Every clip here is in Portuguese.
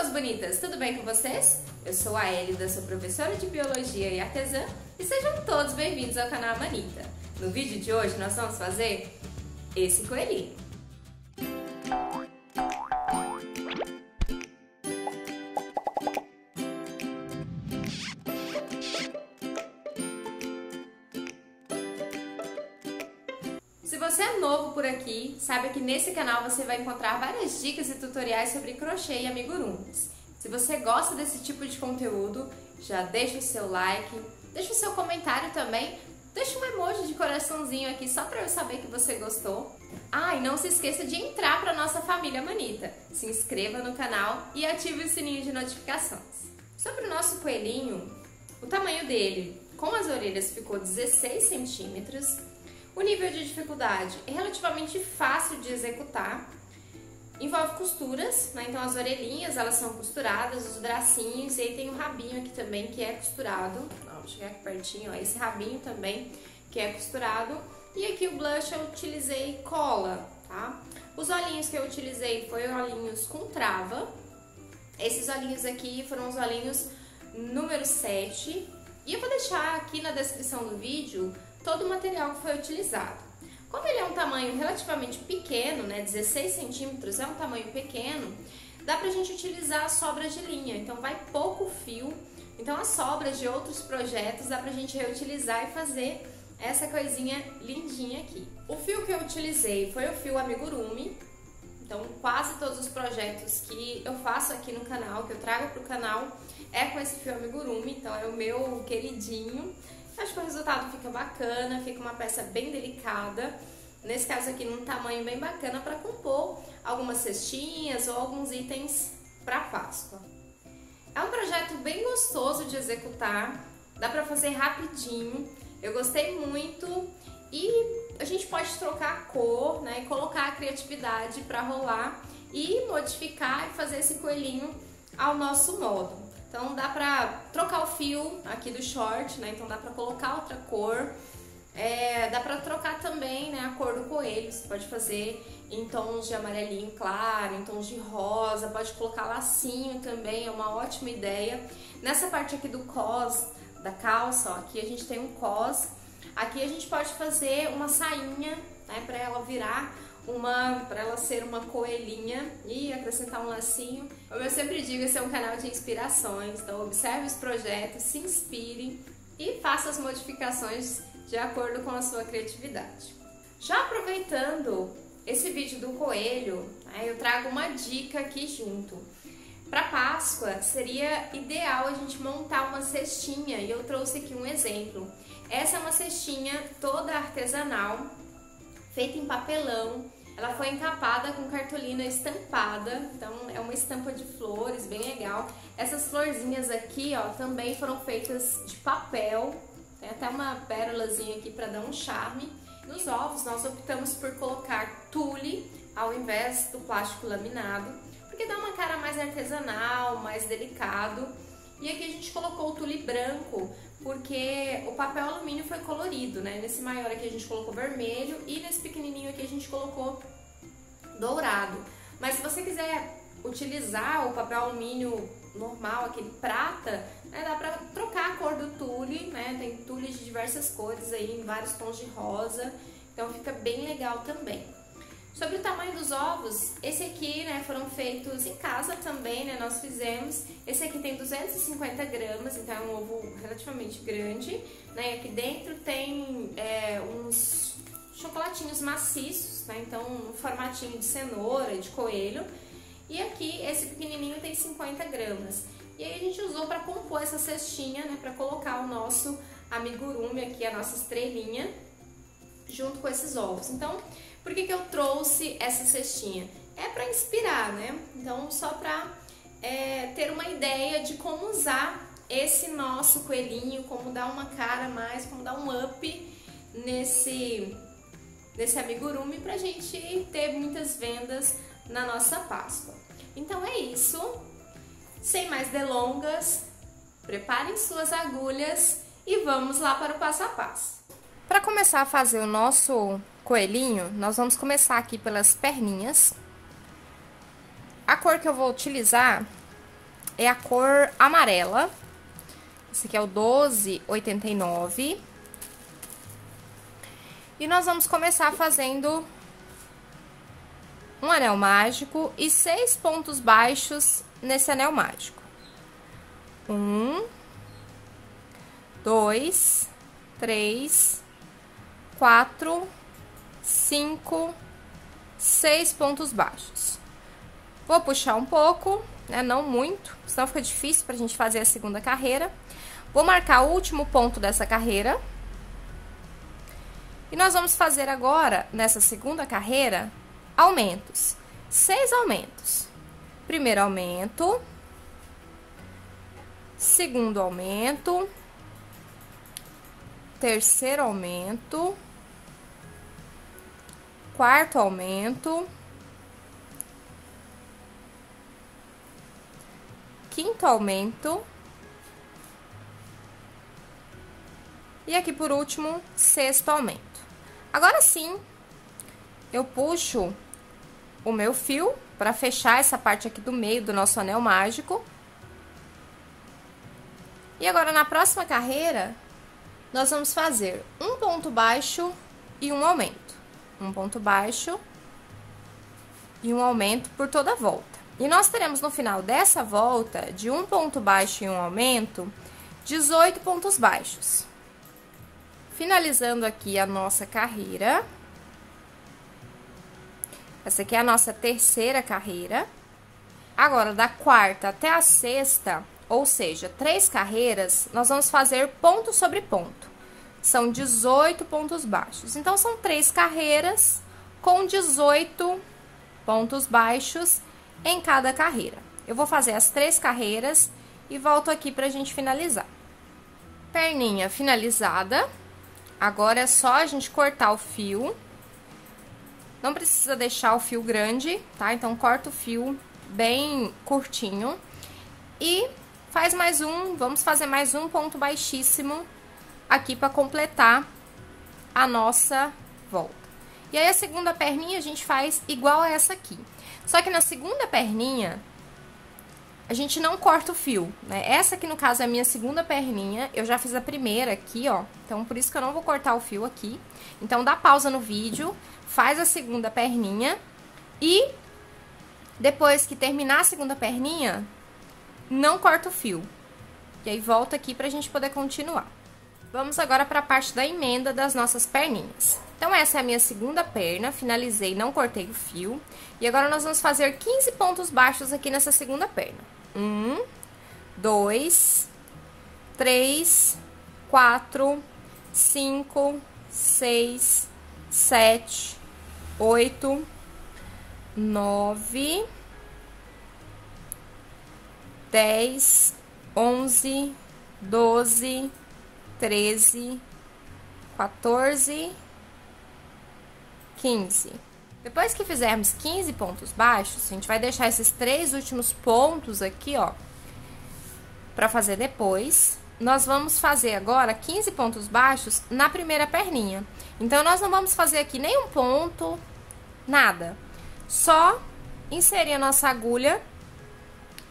pessoas bonitas, tudo bem com vocês? Eu sou a Elida, sou professora de Biologia e artesã e sejam todos bem-vindos ao canal Manita. No vídeo de hoje nós vamos fazer esse coelhinho. Se você é novo por aqui, saiba que nesse canal você vai encontrar várias dicas e tutoriais sobre crochê e amigurumis. Se você gosta desse tipo de conteúdo, já deixa o seu like, deixa o seu comentário também, deixa um emoji de coraçãozinho aqui só para eu saber que você gostou. Ah, e não se esqueça de entrar para a nossa família Manita. Se inscreva no canal e ative o sininho de notificações. Sobre o nosso coelhinho, o tamanho dele com as orelhas ficou 16 centímetros. O nível de dificuldade é relativamente fácil de executar, envolve costuras, né? Então as orelhinhas elas são costuradas, os bracinhos, e aí tem o rabinho aqui também que é costurado. Vou chegar aqui pertinho, ó, esse rabinho também que é costurado. E aqui o blush eu utilizei cola, tá? Os olhinhos que eu utilizei foram olhinhos com trava. Esses olhinhos aqui foram os olhinhos número 7. E eu vou deixar aqui na descrição do vídeo todo o material que foi utilizado. Como ele é um tamanho relativamente pequeno, né, 16 centímetros é um tamanho pequeno, dá pra gente utilizar sobras de linha, então vai pouco fio, então as sobras de outros projetos dá pra gente reutilizar e fazer essa coisinha lindinha aqui. O fio que eu utilizei foi o fio amigurumi, então quase todos os projetos que eu faço aqui no canal, que eu trago pro canal, é com esse fio amigurumi, então é o meu queridinho. Acho que o resultado fica bacana, fica uma peça bem delicada, nesse caso aqui num tamanho bem bacana para compor algumas cestinhas ou alguns itens para Páscoa. É um projeto bem gostoso de executar, dá para fazer rapidinho, eu gostei muito e a gente pode trocar a cor, né, e colocar a criatividade para rolar e modificar e fazer esse coelhinho ao nosso modo. Então dá pra trocar o fio aqui do short, né? Então dá pra colocar outra cor. Dá pra trocar também, né, a cor do coelho. Você pode fazer em tons de amarelinho claro, em tons de rosa. Pode colocar lacinho também, é uma ótima ideia. Nessa parte aqui do cos, da calça, ó, aqui a gente tem um cos. Aqui a gente pode fazer uma sainha, né, pra ela virar para ela ser uma coelhinha e acrescentar um lacinho. Como eu sempre digo, esse é um canal de inspirações, então observe os projetos, se inspire e faça as modificações de acordo com a sua criatividade. Já aproveitando esse vídeo do coelho, né, eu trago uma dica aqui junto. Para Páscoa seria ideal a gente montar uma cestinha e eu trouxe aqui um exemplo. Essa é uma cestinha toda artesanal, feita em papelão, ela foi encapada com cartolina estampada, então é uma estampa de flores, bem legal. Essas florzinhas aqui, ó, também foram feitas de papel, tem até uma pérolazinha aqui para dar um charme. Nos ovos nós optamos por colocar tule ao invés do plástico laminado, porque dá uma cara mais artesanal, mais delicado. E aqui a gente colocou o tule branco, porque o papel alumínio foi colorido, né? Nesse maior aqui a gente colocou vermelho e nesse pequenininho aqui a gente colocou dourado. Mas se você quiser utilizar o papel alumínio normal, aquele prata, né, dá pra trocar a cor do tule, né? Tem tule de diversas cores aí, em vários tons de rosa, então fica bem legal também. Sobre o tamanho dos ovos, esse aqui, né, foram feitos em casa também, né, nós fizemos. Esse aqui tem 250 gramas, então é um ovo relativamente grande, né, e aqui dentro tem uns chocolatinhos maciços, né, então um formatinho de cenoura, de coelho. E aqui, esse pequenininho tem 50 gramas. E aí a gente usou para compor essa cestinha, né, para colocar o nosso amigurumi aqui, a nossa estrelinha, junto com esses ovos. Então, por que eu trouxe essa cestinha? É para inspirar, né? Então, só para ter uma ideia de como usar esse nosso coelhinho, como dar uma cara mais, como dar um up nesse amigurumi pra gente ter muitas vendas na nossa Páscoa. Então é isso. Sem mais delongas, preparem suas agulhas e vamos lá para o passo a passo. Para começar a fazer o nosso coelhinho, nós vamos começar aqui pelas perninhas. A cor que eu vou utilizar é a cor amarela. Esse aqui é o 12,89. E nós vamos começar fazendo um anel mágico e 6 pontos baixos nesse anel mágico. 1, 2, 3, 4, 5, 6 pontos baixos. Vou puxar um pouco, né? Não muito, senão fica difícil pra gente fazer a segunda carreira. Vou marcar o último ponto dessa carreira. E nós vamos fazer agora, nessa segunda carreira, aumentos. 6 aumentos. Primeiro aumento. Segundo aumento. Terceiro aumento. Quarto aumento. Quinto aumento. E aqui por último, sexto aumento. Agora sim, eu puxo o meu fio para fechar essa parte aqui do meio do nosso anel mágico. E agora na próxima carreira, nós vamos fazer um ponto baixo e um aumento. Um ponto baixo e um aumento por toda a volta. E nós teremos no final dessa volta, de um ponto baixo e um aumento, 18 pontos baixos. Finalizando aqui a nossa carreira. Essa aqui é a nossa terceira carreira. Agora, da quarta até a sexta, ou seja, 3 carreiras, nós vamos fazer ponto sobre ponto. São 18 pontos baixos. Então, são 3 carreiras com 18 pontos baixos em cada carreira. Eu vou fazer as 3 carreiras e volto aqui pra gente finalizar. Perninha finalizada. Agora é só a gente cortar o fio. Não precisa deixar o fio grande, tá? Então, corta o fio bem curtinho. E faz mais um, vamos fazer mais um ponto baixíssimo aqui para completar a nossa volta. E aí, a segunda perninha a gente faz igual a essa aqui. Só que na segunda perninha, a gente não corta o fio, né? Essa aqui, no caso, é a minha segunda perninha. Eu já fiz a primeira aqui, ó. Então, por isso que eu não vou cortar o fio aqui. Então, dá pausa no vídeo, faz a segunda perninha. E depois que terminar a segunda perninha, não corta o fio. E aí, volta aqui pra gente poder continuar. Vamos agora pra parte da emenda das nossas perninhas. Então, essa é a minha segunda perna. Finalizei, não cortei o fio. E agora, nós vamos fazer 15 pontos baixos aqui nessa segunda perna. 1, 2, 3, 4, 5, 6, 7, 8, 9, 10, 11, 12, 13, 14, 15. Depois que fizermos 15 pontos baixos, a gente vai deixar esses 3 últimos pontos aqui, ó, pra fazer depois. Nós vamos fazer agora 15 pontos baixos na primeira perninha. Então, nós não vamos fazer aqui nenhum ponto, nada. Só inserir a nossa agulha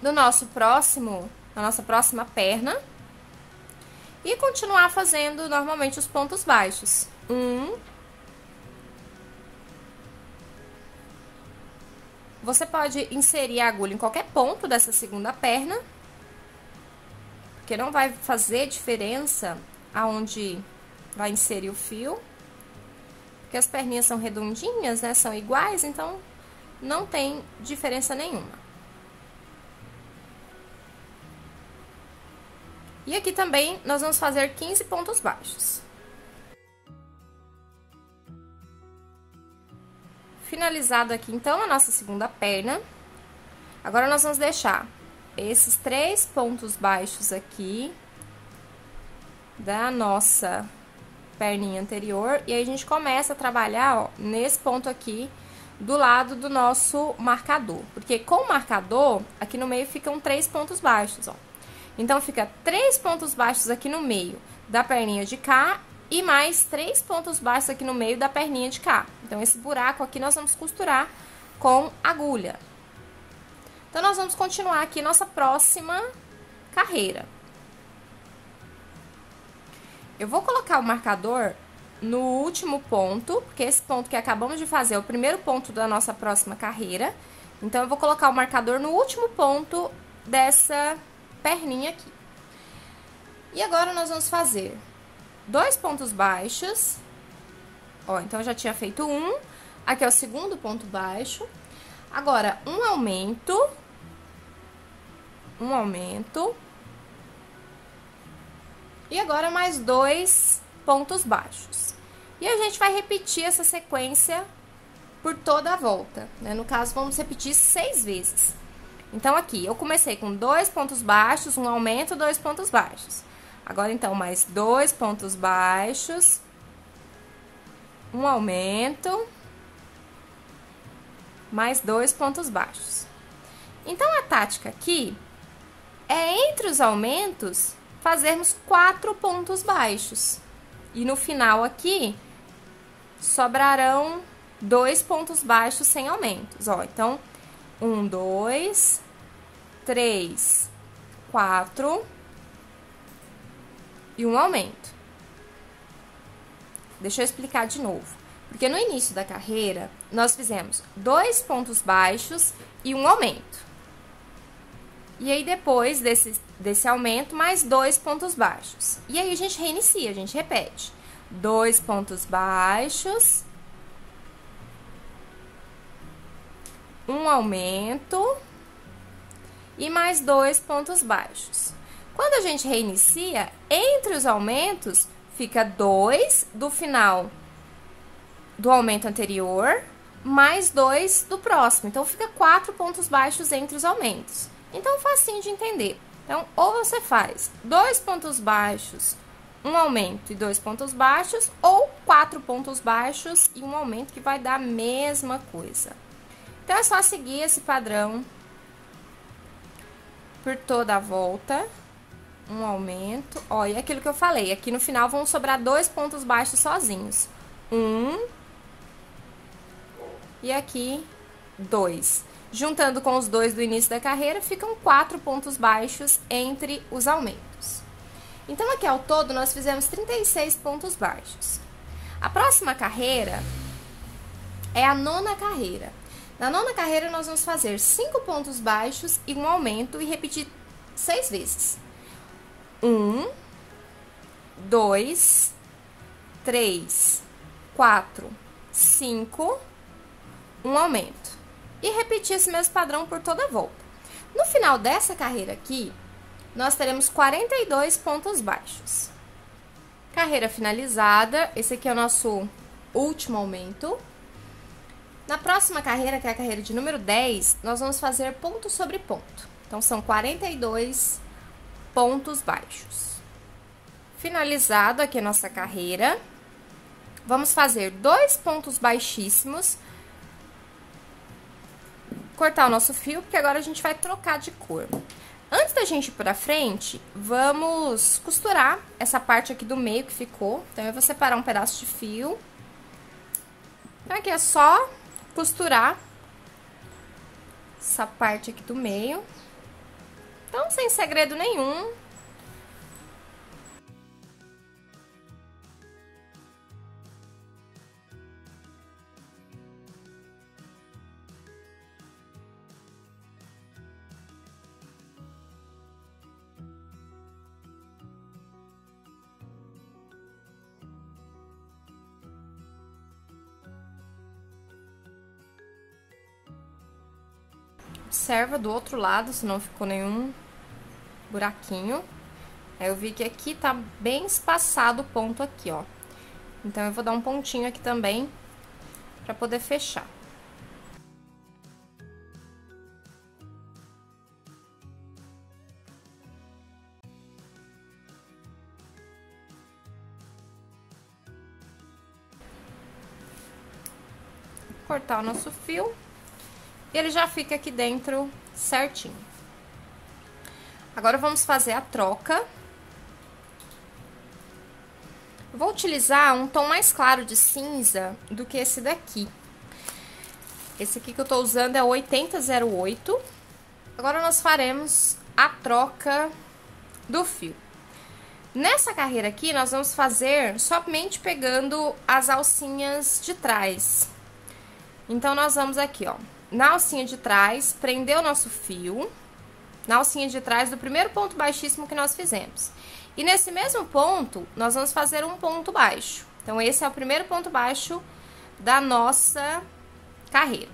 no nosso próximo, na nossa próxima perna. E continuar fazendo normalmente os pontos baixos. 1. Você pode inserir a agulha em qualquer ponto dessa segunda perna, porque não vai fazer diferença aonde vai inserir o fio, porque as perninhas são redondinhas, né? São iguais, então não tem diferença nenhuma. E aqui também nós vamos fazer 15 pontos baixos. Finalizado aqui, então, a nossa segunda perna. Agora, nós vamos deixar esses 3 pontos baixos aqui da nossa perninha anterior. E aí, a gente começa a trabalhar, ó, nesse ponto aqui, do lado do nosso marcador. Porque com o marcador, aqui no meio ficam 3 pontos baixos, ó. Então, fica 3 pontos baixos aqui no meio da perninha de cá e mais 3 pontos baixos aqui no meio da perninha de cá. Então, esse buraco aqui nós vamos costurar com agulha. Então, nós vamos continuar aqui nossa próxima carreira. Eu vou colocar o marcador no último ponto, porque esse ponto que acabamos de fazer é o primeiro ponto da nossa próxima carreira. Então, eu vou colocar o marcador no último ponto dessa perninha aqui. E agora, nós vamos fazer 2 pontos baixos. Ó, então, eu já tinha feito um. Aqui é o segundo ponto baixo. Agora, um aumento. E agora, mais 2 pontos baixos. E a gente vai repetir essa sequência por toda a volta, né? No caso, vamos repetir 6 vezes. Então, aqui, eu comecei com 2 pontos baixos, um aumento, 2 pontos baixos. Agora, então, mais 2 pontos baixos, um aumento, mais 2 pontos baixos. Então, a tática aqui é, entre os aumentos, fazermos 4 pontos baixos. E no final aqui, sobrarão 2 pontos baixos sem aumentos. Ó, então, 1, 2, 3, 4 e um aumento. Deixa eu explicar de novo. Porque no início da carreira, nós fizemos 2 pontos baixos e um aumento. E aí, depois desse aumento, mais 2 pontos baixos. E aí, a gente reinicia, a gente repete. 2 pontos baixos, um aumento e mais 2 pontos baixos. Quando a gente reinicia, entre os aumentos, fica 2 do final do aumento anterior, mais 2 do próximo. Então, fica 4 pontos baixos entre os aumentos. Então, facinho de entender. Então, ou você faz 2 pontos baixos, um aumento e 2 pontos baixos, ou 4 pontos baixos e um aumento, que vai dar a mesma coisa. Então, é só seguir esse padrão por toda a volta. Um aumento. Ó, e aquilo que eu falei, aqui no final vão sobrar 2 pontos baixos sozinhos. 1 e aqui 2. Juntando com os 2 do início da carreira, ficam 4 pontos baixos entre os aumentos. Então, aqui ao todo, nós fizemos 36 pontos baixos. A próxima carreira é a 9ª carreira. Na 9ª carreira, nós vamos fazer 5 pontos baixos e um aumento e repetir 6 vezes. 1, 2, 3, 4, 5, um aumento. E repetir esse mesmo padrão por toda a volta. No final dessa carreira aqui, nós teremos 42 pontos baixos. Carreira finalizada, esse aqui é o nosso último aumento. Na próxima carreira, que é a carreira de número 10, nós vamos fazer ponto sobre ponto. Então, são 42 pontos baixos. Finalizado aqui a nossa carreira, vamos fazer 2 pontos baixíssimos, cortar o nosso fio, porque agora a gente vai trocar de cor. Antes da gente ir pra frente, vamos costurar essa parte aqui do meio que ficou. Então, eu vou separar um pedaço de fio. Então, aqui é só costurar essa parte aqui do meio. Então, sem segredo nenhum. Observa do outro lado, se não ficou nenhum buraquinho. Aí, eu vi que aqui tá bem espaçado o ponto aqui, ó. Então, eu vou dar um pontinho aqui também, pra poder fechar. Cortar o nosso fio. E ele já fica aqui dentro certinho. Agora, vamos fazer a troca. Eu vou utilizar um tom mais claro de cinza do que esse daqui. Esse aqui que eu tô usando é o 8008. Agora nós faremos a troca do fio. Nessa carreira aqui, nós vamos fazer somente pegando as alcinhas de trás. Então, nós vamos aqui, ó, na alcinha de trás, prender o nosso fio, na alcinha de trás do primeiro ponto baixíssimo que nós fizemos. E nesse mesmo ponto, nós vamos fazer um ponto baixo. Então, esse é o primeiro ponto baixo da nossa carreira.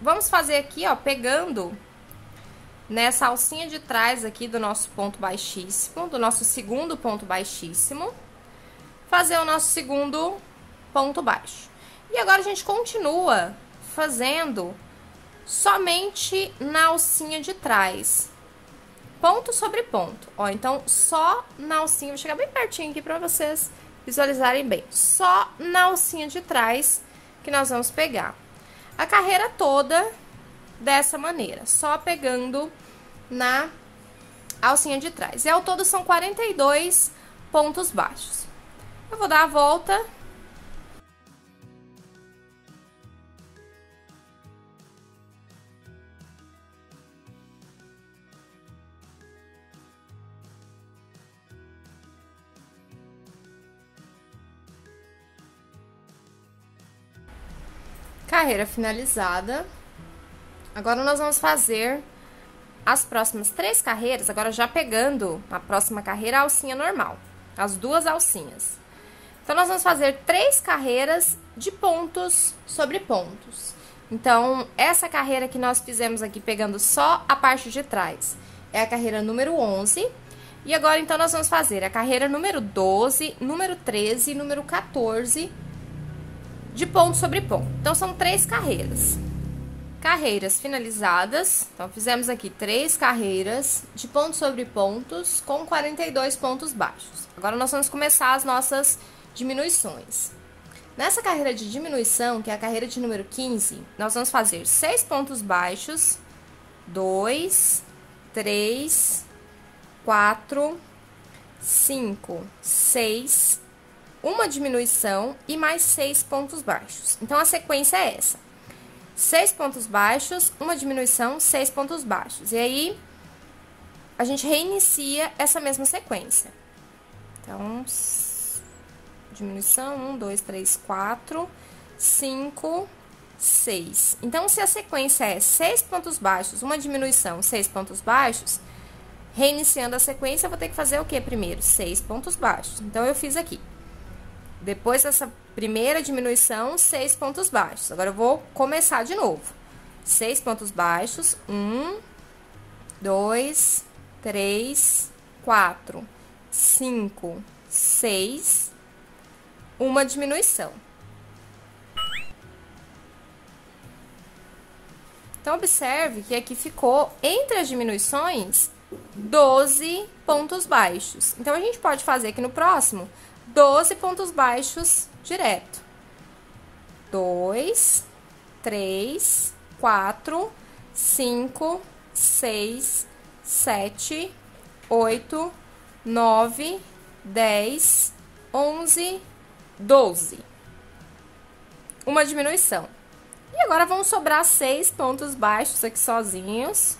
Vamos fazer aqui, ó, pegando nessa alcinha de trás aqui do nosso ponto baixíssimo, do nosso segundo ponto baixíssimo, fazer o nosso segundo ponto baixo. E agora a gente continua fazendo somente na alcinha de trás, ponto sobre ponto. Ó, então, só na alcinha, vou chegar bem pertinho aqui para vocês visualizarem bem. Só na alcinha de trás que nós vamos pegar a carreira toda dessa maneira, só pegando na alcinha de trás. E ao todo são 42 pontos baixos. Eu vou dar a volta. Carreira finalizada. Agora nós vamos fazer as próximas 3 carreiras, agora já pegando a próxima carreira a alcinha normal, as 2 alcinhas. Então, nós vamos fazer 3 carreiras de pontos sobre pontos. Então, essa carreira que nós fizemos aqui, pegando só a parte de trás, é a carreira número 11. E agora, então, nós vamos fazer a carreira número 12, número 13 e número 14 de ponto sobre ponto. Então, são 3 carreiras. Carreiras finalizadas. Então, fizemos aqui 3 carreiras de pontos sobre pontos com 42 pontos baixos. Agora, nós vamos começar as nossas diminuições. Nessa carreira de diminuição, que é a carreira de número 15, nós vamos fazer 6 pontos baixos, 2, 3, 4, 5, 6, uma diminuição e mais 6 pontos baixos. Então, a sequência é essa: 6 pontos baixos, uma diminuição, 6 pontos baixos. E aí, a gente reinicia essa mesma sequência. Então, diminuição, 1, 2, 3, 4, 5, 6. Então, se a sequência é 6 pontos baixos, uma diminuição, 6 pontos baixos, reiniciando a sequência, eu vou ter que fazer o que primeiro? 6 pontos baixos. Então, eu fiz aqui. Depois dessa primeira diminuição, 6 pontos baixos. Agora, eu vou começar de novo. 6 pontos baixos. 1, 2, 3, 4, 5, 6. Uma diminuição. Então, observe que aqui ficou, entre as diminuições, 12 pontos baixos. Então, a gente pode fazer aqui no próximo 12 pontos baixos direto. 2, 3, 4, 5, 6, 7, 8, 9, 10, 11, 12. Uma diminuição. E agora, vão sobrar 6 pontos baixos aqui sozinhos.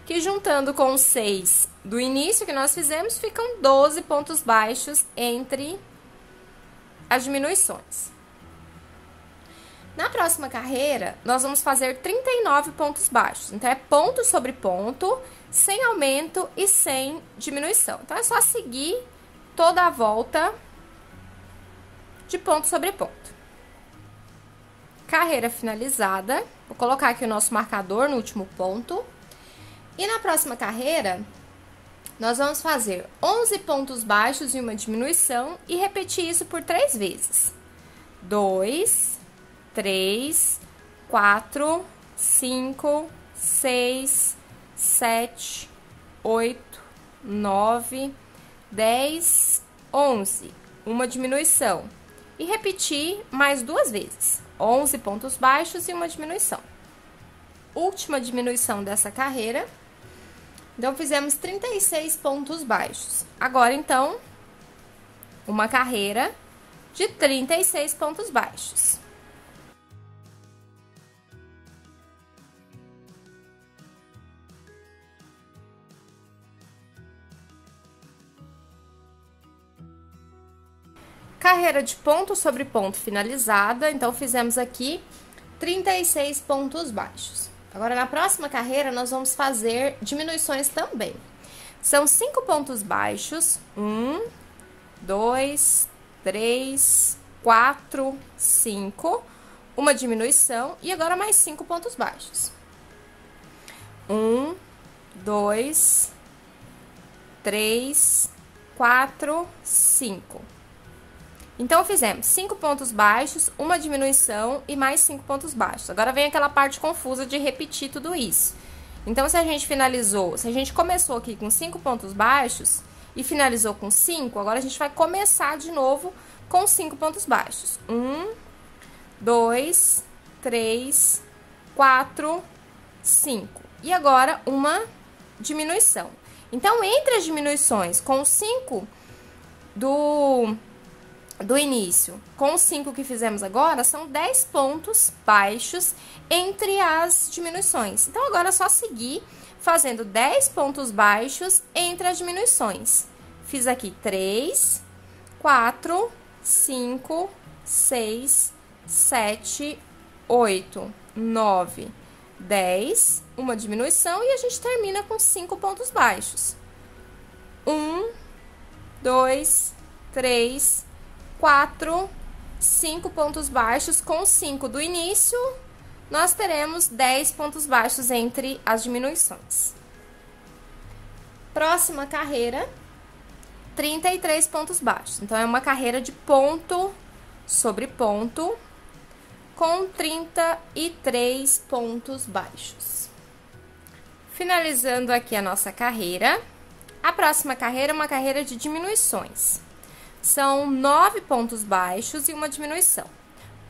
Que juntando com os 6 do início que nós fizemos, ficam 12 pontos baixos entre as diminuições. Na próxima carreira, nós vamos fazer 39 pontos baixos. Então, é ponto sobre ponto, sem aumento e sem diminuição. Então, é só seguir toda a volta de ponto sobre ponto. Carreira finalizada. Vou colocar aqui o nosso marcador no último ponto. E na próxima carreira, nós vamos fazer 11 pontos baixos e uma diminuição e repetir isso por 3 vezes. 2, 3, 4, 5, 6, 7, 8, 9, 10, 11. Uma diminuição. E repetir mais 2 vezes. 11 pontos baixos e uma diminuição. Última diminuição dessa carreira. Então, fizemos 36 pontos baixos. Agora, então, uma carreira de 36 pontos baixos. Carreira de ponto sobre ponto finalizada, então fizemos aqui 36 pontos baixos. Agora, na próxima carreira, nós vamos fazer diminuições também. São 5 pontos baixos, 1, 2, 3, 4, 5, uma diminuição e agora mais 5 pontos baixos. 1, 2, 3, 4, 5. Então, fizemos 5 pontos baixos, uma diminuição e mais 5 pontos baixos. Agora vem aquela parte confusa de repetir tudo isso. Então, se a gente começou aqui com 5 pontos baixos e finalizou com 5, agora a gente vai começar de novo com 5 pontos baixos. 1, 2, 3, 4, 5. E agora, uma diminuição. Então, entre as diminuições com 5 do início com os 5 que fizemos agora, são 10 pontos baixos entre as diminuições. Então, agora é só seguir fazendo 10 pontos baixos entre as diminuições. Fiz aqui 3, 4, 5, 6, 7, 8, 9, 10, uma diminuição e a gente termina com 5 pontos baixos. 1, 2, 3, 4, 5 pontos baixos, com 5 do início, nós teremos 10 pontos baixos entre as diminuições. Próxima carreira, 33 pontos baixos. Então, é uma carreira de ponto sobre ponto, com 33 pontos baixos. Finalizando aqui a nossa carreira, a próxima carreira é uma carreira de diminuições. São 9 pontos baixos e uma diminuição.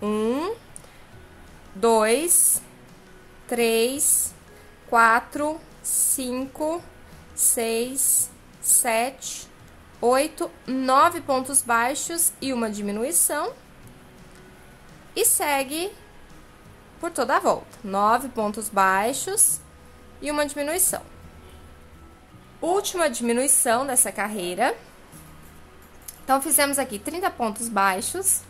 1, 2, 3, 4, 5, 6, 7, 8, 9 pontos baixos e uma diminuição. E segue por toda a volta. 9 pontos baixos e uma diminuição. Última diminuição dessa carreira. Então, fizemos aqui 30 pontos baixos.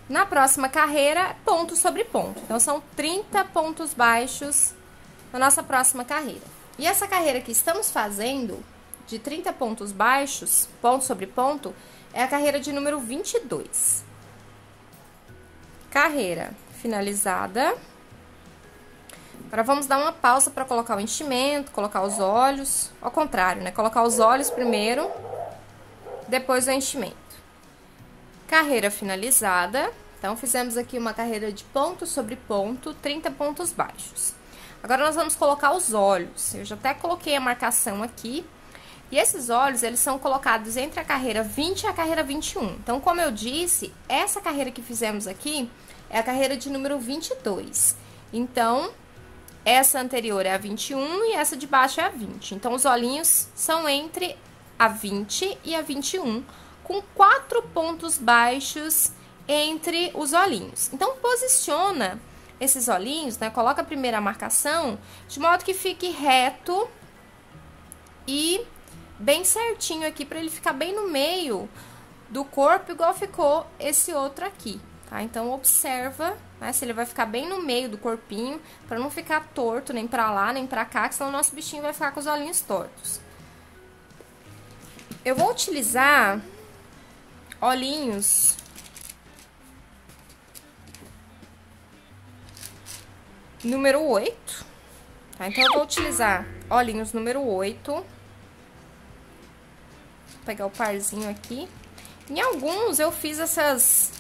Na próxima carreira, ponto sobre ponto. Então, são 30 pontos baixos na nossa próxima carreira. E essa carreira que estamos fazendo, de 30 pontos baixos, ponto sobre ponto, é a carreira de número 22. Carreira finalizada. Agora, vamos dar uma pausa para colocar o enchimento, colocar os olhos. Ao contrário, né? Colocar os olhos primeiro, depois o enchimento. Carreira finalizada. Então, fizemos aqui uma carreira de ponto sobre ponto, 30 pontos baixos. Agora, nós vamos colocar os olhos. Eu já até coloquei a marcação aqui. E esses olhos, eles são colocados entre a carreira 20 e a carreira 21. Então, como eu disse, essa carreira que fizemos aqui é a carreira de número 22. Então, essa anterior é a 21 e essa de baixo é a 20. Então, os olhinhos são entre a 20 e a 21, com 4 pontos baixos entre os olhinhos. Então, posiciona esses olhinhos, né? Coloca a primeira marcação de modo que fique reto e bem certinho aqui, para ele ficar bem no meio do corpo, igual ficou esse outro aqui, tá? Então, observa, né, se ele vai ficar bem no meio do corpinho, para não ficar torto nem pra lá, nem pra cá, que senão o nosso bichinho vai ficar com os olhinhos tortos. Eu vou utilizar olhinhos número 8, tá? Então, eu vou utilizar olhinhos número 8. Vou pegar o parzinho aqui. Em alguns, eu fiz essas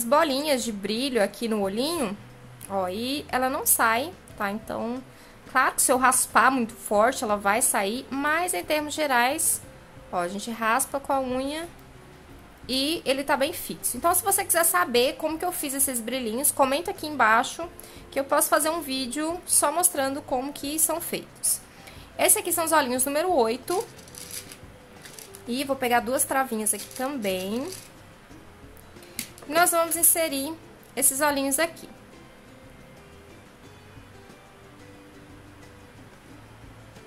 bolinhas de brilho aqui no olhinho, ó, e ela não sai, tá? Então, claro que se eu raspar muito forte, ela vai sair, mas em termos gerais, ó, a gente raspa com a unha e ele tá bem fixo. Então, se você quiser saber como que eu fiz esses brilhinhos, comenta aqui embaixo, que eu posso fazer um vídeo só mostrando como que são feitos. Esse aqui são os olhinhos número 8. E vou pegar 2 travinhas aqui também. E nós vamos inserir esses olhinhos aqui.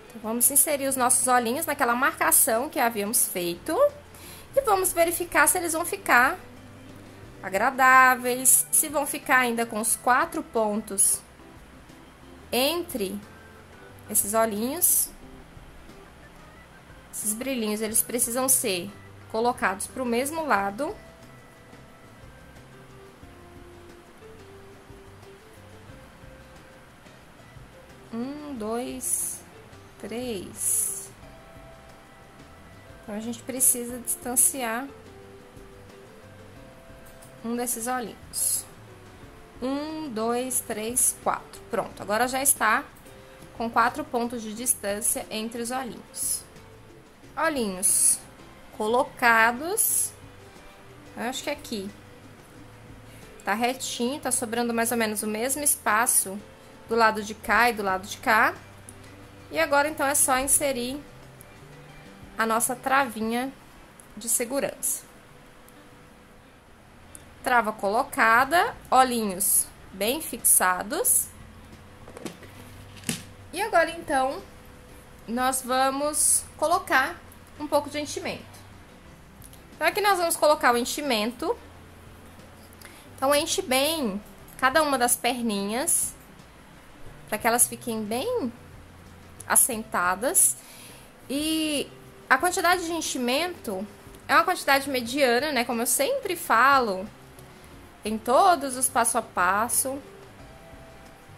Então, vamos inserir os nossos olhinhos naquela marcação que havíamos feito. E vamos verificar se eles vão ficar agradáveis, se vão ficar ainda com os 4 pontos entre esses olhinhos. Esses brilhinhos, eles precisam ser colocados para o mesmo lado. Um, dois, três. Então, a gente precisa distanciar um desses olhinhos. 1, 2, 3, 4. Pronto, agora já está com 4 pontos de distância entre os olhinhos. Olhinhos colocados. Acho que aqui tá retinho, tá sobrando mais ou menos o mesmo espaço do lado de cá e do lado de cá. E agora, então, é só inserir a nossa travinha de segurança. Trava colocada, olhinhos bem fixados. E agora, então, nós vamos colocar um pouco de enchimento. Então, aqui nós vamos colocar o enchimento. Então, enche bem cada uma das perninhas, para que elas fiquem bem assentadas. E a quantidade de enchimento é uma quantidade mediana, né? Como eu sempre falo em todos os passo a passo,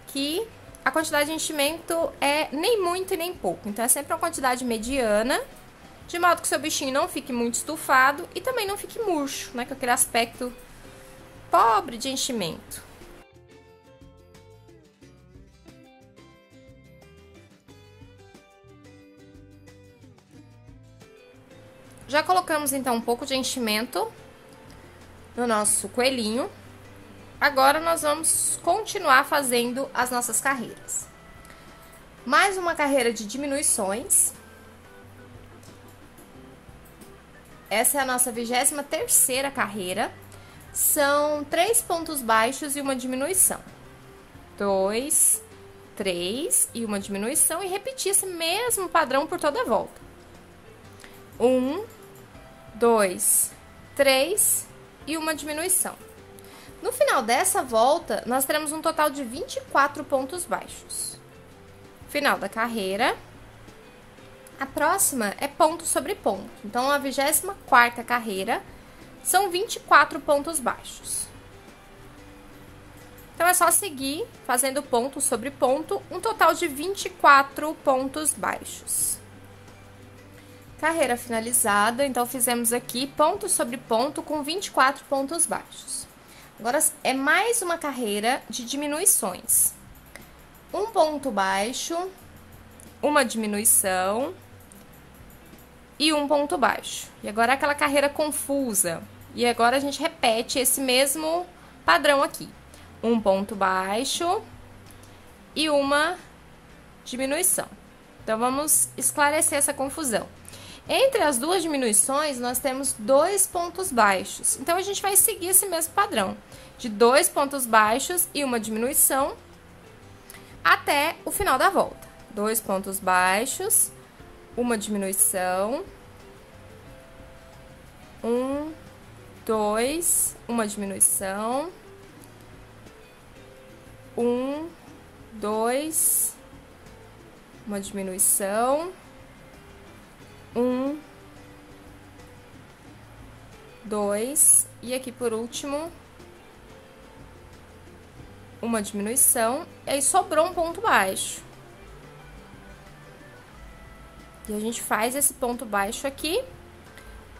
que a quantidade de enchimento é nem muito e nem pouco. Então, é sempre uma quantidade mediana, de modo que o seu bichinho não fique muito estufado e também não fique murcho, né? Com aquele aspecto pobre de enchimento. Já colocamos, então, um pouco de enchimento no nosso coelhinho. Agora, nós vamos continuar fazendo as nossas carreiras. Mais uma carreira de diminuições. Essa é a nossa 23ª carreira. São 3 pontos baixos e uma diminuição. 2, 3 e uma diminuição. E repetir esse mesmo padrão por toda a volta. 1, 2, 3 e uma diminuição. No final dessa volta, nós teremos um total de 24 pontos baixos. Final da carreira. A próxima é ponto sobre ponto. Então, a 24ª carreira são 24 pontos baixos. Então, é só seguir fazendo ponto sobre ponto, um total de 24 pontos baixos. Carreira finalizada, então fizemos aqui ponto sobre ponto com 24 pontos baixos. Agora, é mais uma carreira de diminuições. Um ponto baixo, uma diminuição e um ponto baixo. E agora, aquela carreira confusa. E agora, a gente repete esse mesmo padrão aqui. Um ponto baixo e uma diminuição. Então, vamos esclarecer essa confusão. Entre as duas diminuições, nós temos 2 pontos baixos. Então, a gente vai seguir esse mesmo padrão, de 2 pontos baixos e uma diminuição, até o final da volta. 2 pontos baixos, uma diminuição, 1, 2, uma diminuição, 1, 2, uma diminuição, 1, 2, e aqui por último, uma diminuição, e aí sobrou um ponto baixo. E a gente faz esse ponto baixo aqui,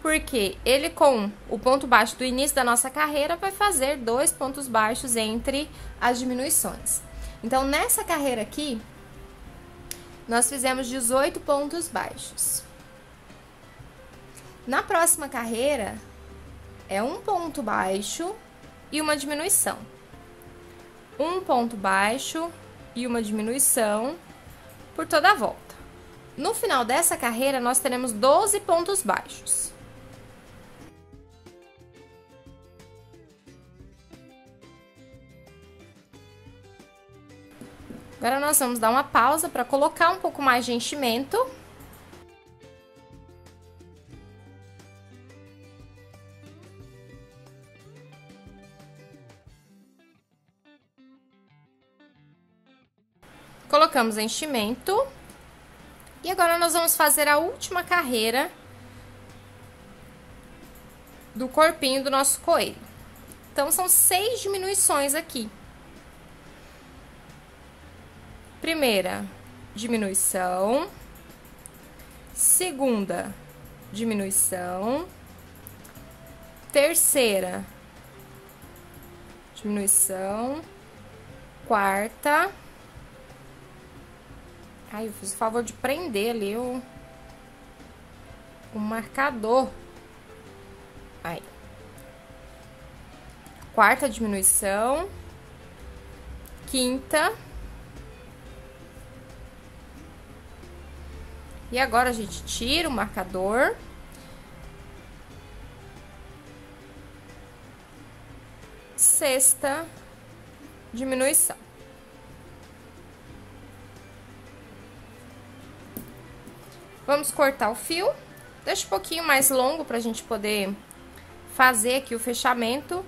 porque ele com o ponto baixo do início da nossa carreira vai fazer 2 pontos baixos entre as diminuições. Então, nessa carreira aqui, nós fizemos 18 pontos baixos. Na próxima carreira, é um ponto baixo e uma diminuição. Um ponto baixo e uma diminuição por toda a volta. No final dessa carreira, nós teremos 12 pontos baixos. Agora, nós vamos dar uma pausa para colocar um pouco mais de enchimento. Colocamos enchimento. E agora nós vamos fazer a última carreira do corpinho do nosso coelho. Então, são 6 diminuições aqui. Primeira diminuição. Segunda diminuição. Terceira diminuição. Quarta. Ai, eu fiz o favor de prender ali o marcador. Aí. Quarta diminuição. Quinta. E agora a gente tira o marcador. Sexta diminuição. Vamos cortar o fio. Deixa um pouquinho mais longo pra gente poder fazer aqui o fechamento.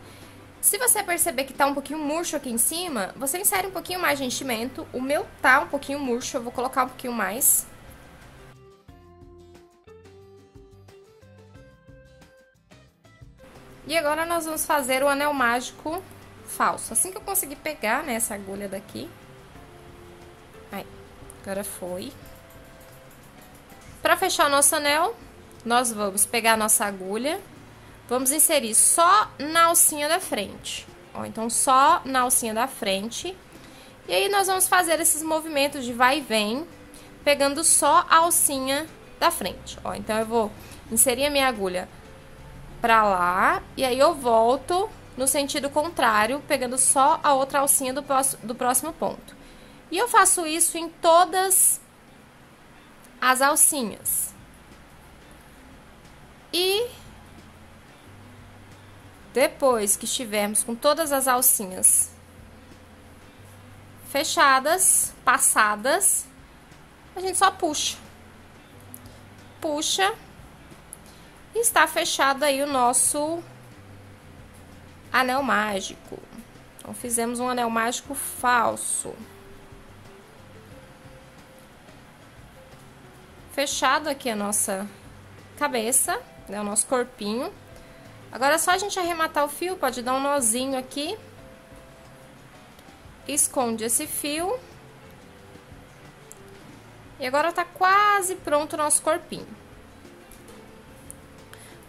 Se você perceber que tá um pouquinho murcho aqui em cima, você insere um pouquinho mais de enchimento. O meu tá um pouquinho murcho, eu vou colocar um pouquinho mais. E agora nós vamos fazer o anel mágico falso. Assim que eu conseguir pegar, né, essa agulha daqui. Aí, agora foi. Para fechar o nosso anel, nós vamos pegar a nossa agulha, vamos inserir só na alcinha da frente. Ó, então, só na alcinha da frente. E aí, nós vamos fazer esses movimentos de vai e vem, pegando só a alcinha da frente. Ó, então, eu vou inserir a minha agulha pra lá, e aí eu volto no sentido contrário, pegando só a outra alcinha do próximo ponto. E eu faço isso em todas as alcinhas. E depois que estivermos com todas as alcinhas fechadas, passadas, a gente só puxa. Puxa. E está fechado aí o nosso anel mágico. Então, fizemos um anel mágico falso. Fechado aqui a nossa cabeça, né, o nosso corpinho. Agora é só a gente arrematar o fio, pode dar um nozinho aqui. Esconde esse fio. E agora tá quase pronto o nosso corpinho.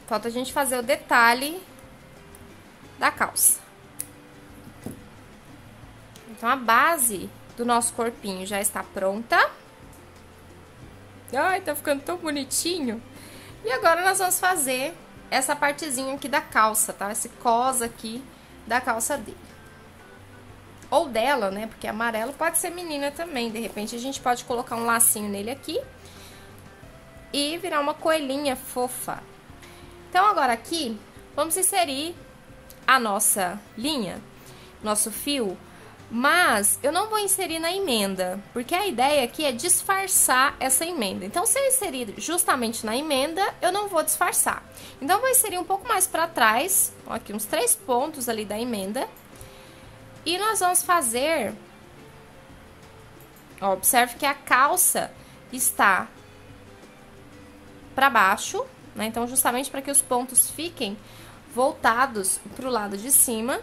Falta a gente fazer o detalhe da calça. Então, a base do nosso corpinho já está pronta. Ai, tá ficando tão bonitinho. E agora nós vamos fazer essa partezinha aqui da calça, tá? Esse cos aqui da calça dele. Ou dela, né? Porque amarelo pode ser menina também. De repente, a gente pode colocar um lacinho nele aqui e virar uma coelhinha fofa. Então, agora aqui, vamos inserir a nossa linha, nosso fio, mas eu não vou inserir na emenda, porque a ideia aqui é disfarçar essa emenda. Então, se eu inserir justamente na emenda, eu não vou disfarçar. Então, eu vou inserir um pouco mais para trás, ó, aqui uns 3 pontos ali da emenda. E nós vamos fazer, ó, observe que a calça está para baixo, né? Então, justamente para que os pontos fiquem voltados para o lado de cima.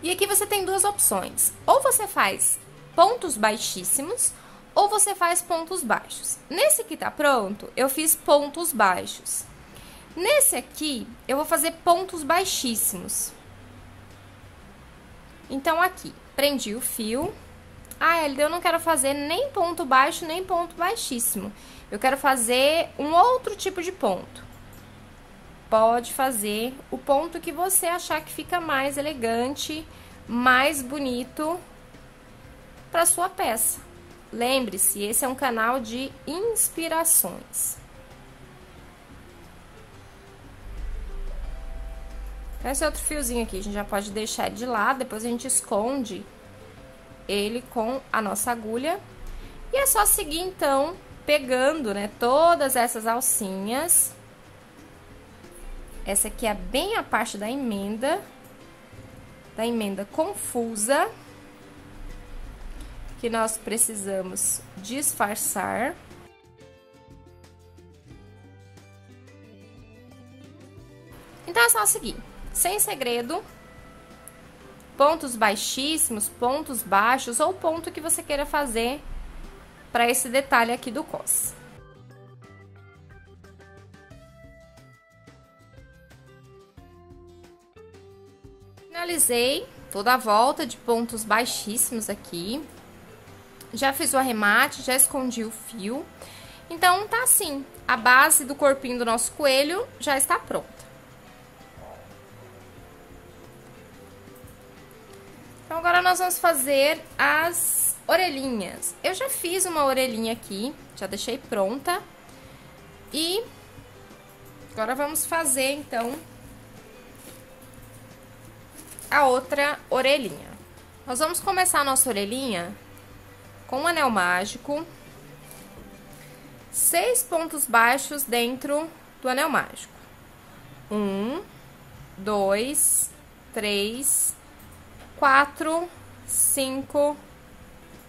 E aqui você tem duas opções. Ou você faz pontos baixíssimos, ou você faz pontos baixos. Nesse que tá pronto, eu fiz pontos baixos. Nesse aqui, eu vou fazer pontos baixíssimos. Então, aqui, prendi o fio. Ah, Elida, eu não quero fazer nem ponto baixo, nem ponto baixíssimo. Eu quero fazer um outro tipo de ponto. Pode fazer o ponto que você achar que fica mais elegante, mais bonito para sua peça. Lembre-se, esse é um canal de inspirações. Esse outro fiozinho aqui, a gente já pode deixar de lado, depois a gente esconde ele com a nossa agulha. E é só seguir, então, pegando, né, todas essas alcinhas. Essa aqui é bem a parte da emenda confusa. que nós precisamos disfarçar. Então é só seguir, sem segredo, pontos baixíssimos, pontos baixos ou ponto que você queira fazer para esse detalhe aqui do cos. Finalizei toda a volta de pontos baixíssimos aqui. Já fiz o arremate, já escondi o fio. Então, tá assim, a base do corpinho do nosso coelho já está pronta. Então, agora nós vamos fazer as orelhinhas. Eu já fiz uma orelhinha aqui, já deixei pronta. E agora vamos fazer, então, a outra orelhinha. Nós vamos começar a nossa orelhinha com um anel mágico, 6 pontos baixos dentro do anel mágico. 1, 2, 3, 4, 5,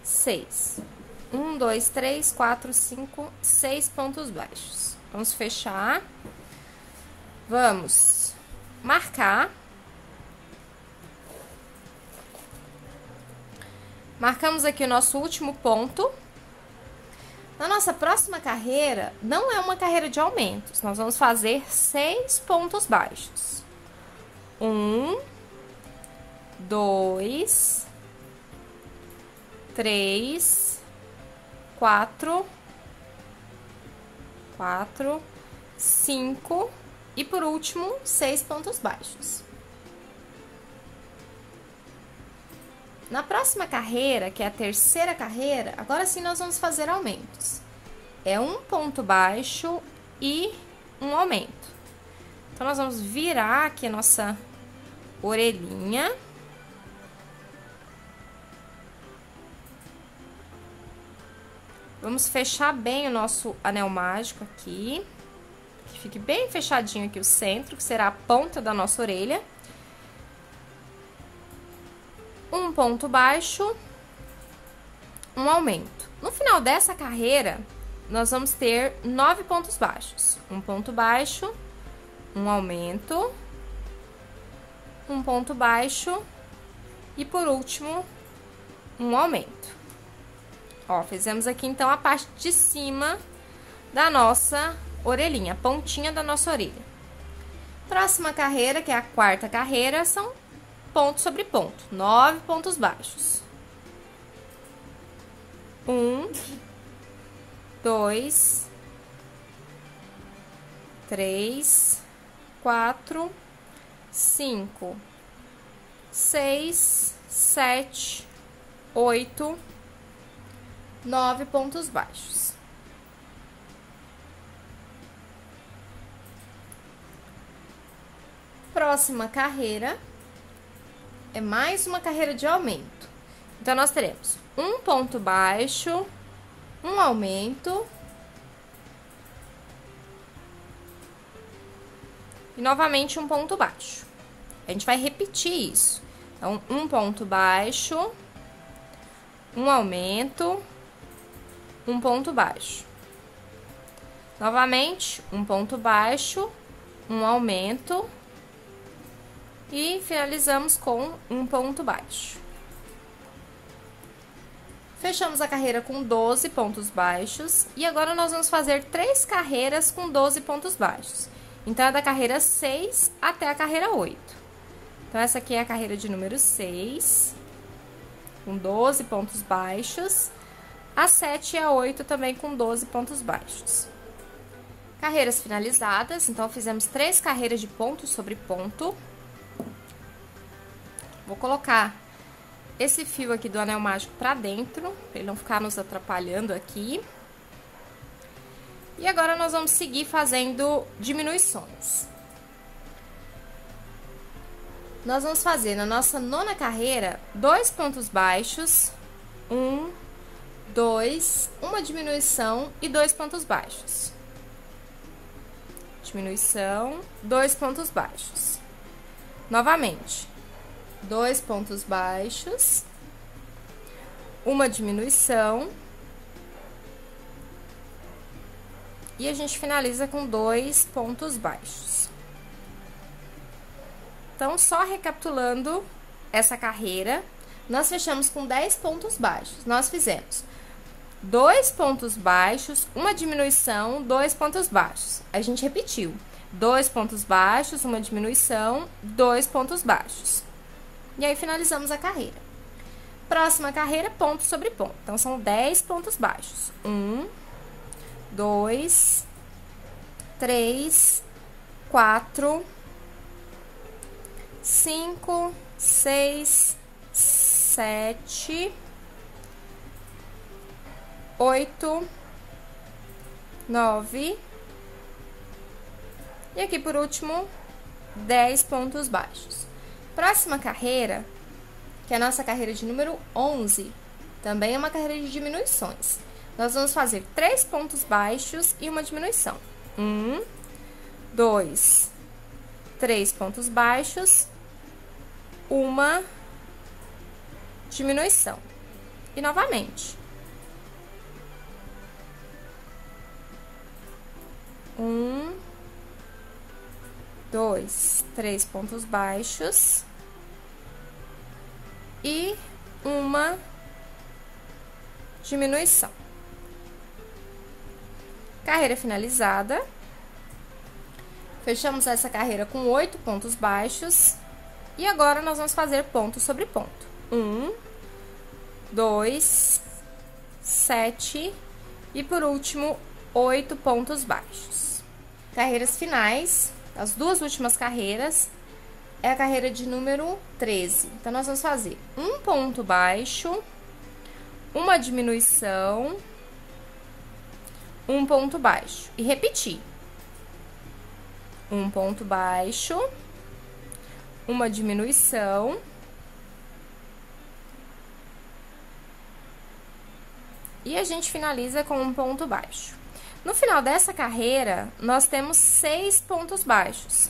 6. 1, 2, 3, 4, 5, 6 pontos baixos. Vamos fechar. Vamos marcar. Marcamos aqui o nosso último ponto. Na nossa próxima carreira, não é uma carreira de aumentos. Nós vamos fazer 6 pontos baixos. 1, 2, 3, 4, 5 e por último 6 pontos baixos. Na próxima carreira, que é a terceira carreira, agora sim nós vamos fazer aumentos. É um ponto baixo e um aumento. Então, nós vamos virar aqui a nossa orelhinha. Vamos fechar bem o nosso anel mágico aqui. Que fique bem fechadinho aqui o centro, que será a ponta da nossa orelha. Um ponto baixo, um aumento. No final dessa carreira, nós vamos ter 9 pontos baixos. Um ponto baixo, um aumento, um ponto baixo e, por último, um aumento. Ó, fizemos aqui, então, a parte de cima da nossa orelhinha, a pontinha da nossa orelha. Próxima carreira, que é a quarta carreira, são ponto sobre ponto, 9 pontos baixos. 1, 2, 3, 4, 5, 6, 7, 8, 9 pontos baixos. Próxima carreira é mais uma carreira de aumento. Então, nós teremos um ponto baixo, um aumento e novamente um ponto baixo. A gente vai repetir isso. Então, um ponto baixo, um aumento, um ponto baixo. Novamente, um ponto baixo, um aumento e finalizamos com um ponto baixo. Fechamos a carreira com 12 pontos baixos e agora nós vamos fazer 3 carreiras com 12 pontos baixos. Então, é da carreira 6 até a carreira 8. Então, essa aqui é a carreira de número 6, com 12 pontos baixos. A 7 e a 8 também com 12 pontos baixos. Carreiras finalizadas, então, fizemos 3 carreiras de ponto sobre ponto. Vou colocar esse fio aqui do anel mágico pra dentro, pra ele não ficar nos atrapalhando aqui. E agora, nós vamos seguir fazendo diminuições. Nós vamos fazer na nossa nona carreira 2 pontos baixos, 1, 2, uma diminuição e 2 pontos baixos. Diminuição, 2 pontos baixos. Novamente, 2 pontos baixos, uma diminuição. E a gente finaliza com 2 pontos baixos. Então, só recapitulando essa carreira, nós fechamos com 10 pontos baixos. Nós fizemos 2 pontos baixos, uma diminuição, 2 pontos baixos. A gente repetiu. 2 pontos baixos, uma diminuição, 2 pontos baixos. E aí, finalizamos a carreira. Próxima carreira, ponto sobre ponto. Então, são 10 pontos baixos. 1, 2, 3, 4, 5, 6, 7, 8, 9. E aqui, por último, 10 pontos baixos. Próxima carreira, que é a nossa carreira de número 11, também é uma carreira de diminuições. Nós vamos fazer 3 pontos baixos e uma diminuição. 1, 2, 3 pontos baixos, uma diminuição. E novamente. 1, 2, 3 pontos baixos e uma diminuição. Carreira finalizada. Fechamos essa carreira com 8 pontos baixos. E agora, nós vamos fazer ponto sobre ponto. 1, 2, 7 e, por último, 8 pontos baixos. Carreiras finais, as duas últimas carreiras, é a carreira de número 13. Então, nós vamos fazer um ponto baixo, uma diminuição, um ponto baixo. E repetir. Um ponto baixo, uma diminuição, e a gente finaliza com um ponto baixo. No final dessa carreira, nós temos 6 pontos baixos.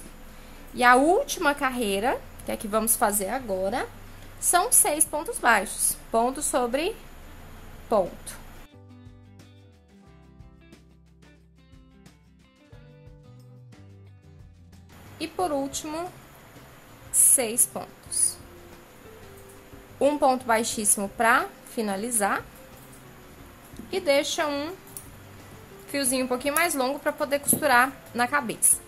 E a última carreira, que é a que vamos fazer agora, são 6 pontos baixos. Ponto sobre ponto. E por último, 6 pontos. Um ponto baixíssimo para finalizar. E deixa um fiozinho um pouquinho mais longo para poder costurar na cabeça.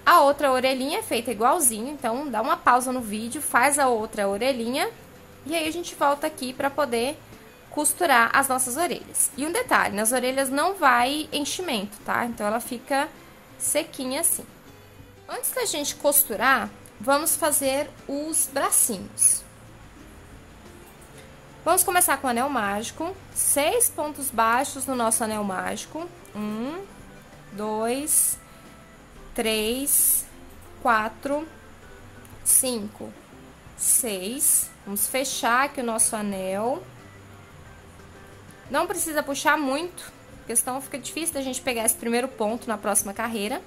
A outra orelhinha é feita igualzinho, então dá uma pausa no vídeo, faz a outra orelhinha e aí a gente volta aqui para poder costurar as nossas orelhas. E um detalhe, nas orelhas não vai enchimento, tá? Então ela fica sequinha assim. Antes da gente costurar, vamos fazer os bracinhos. Vamos começar com o anel mágico, 6 pontos baixos no nosso anel mágico. 1, 2, 3, 4, 5, 6. Vamos fechar aqui o nosso anel. Não precisa puxar muito, porque senão fica difícil da gente pegar esse primeiro ponto na próxima carreira.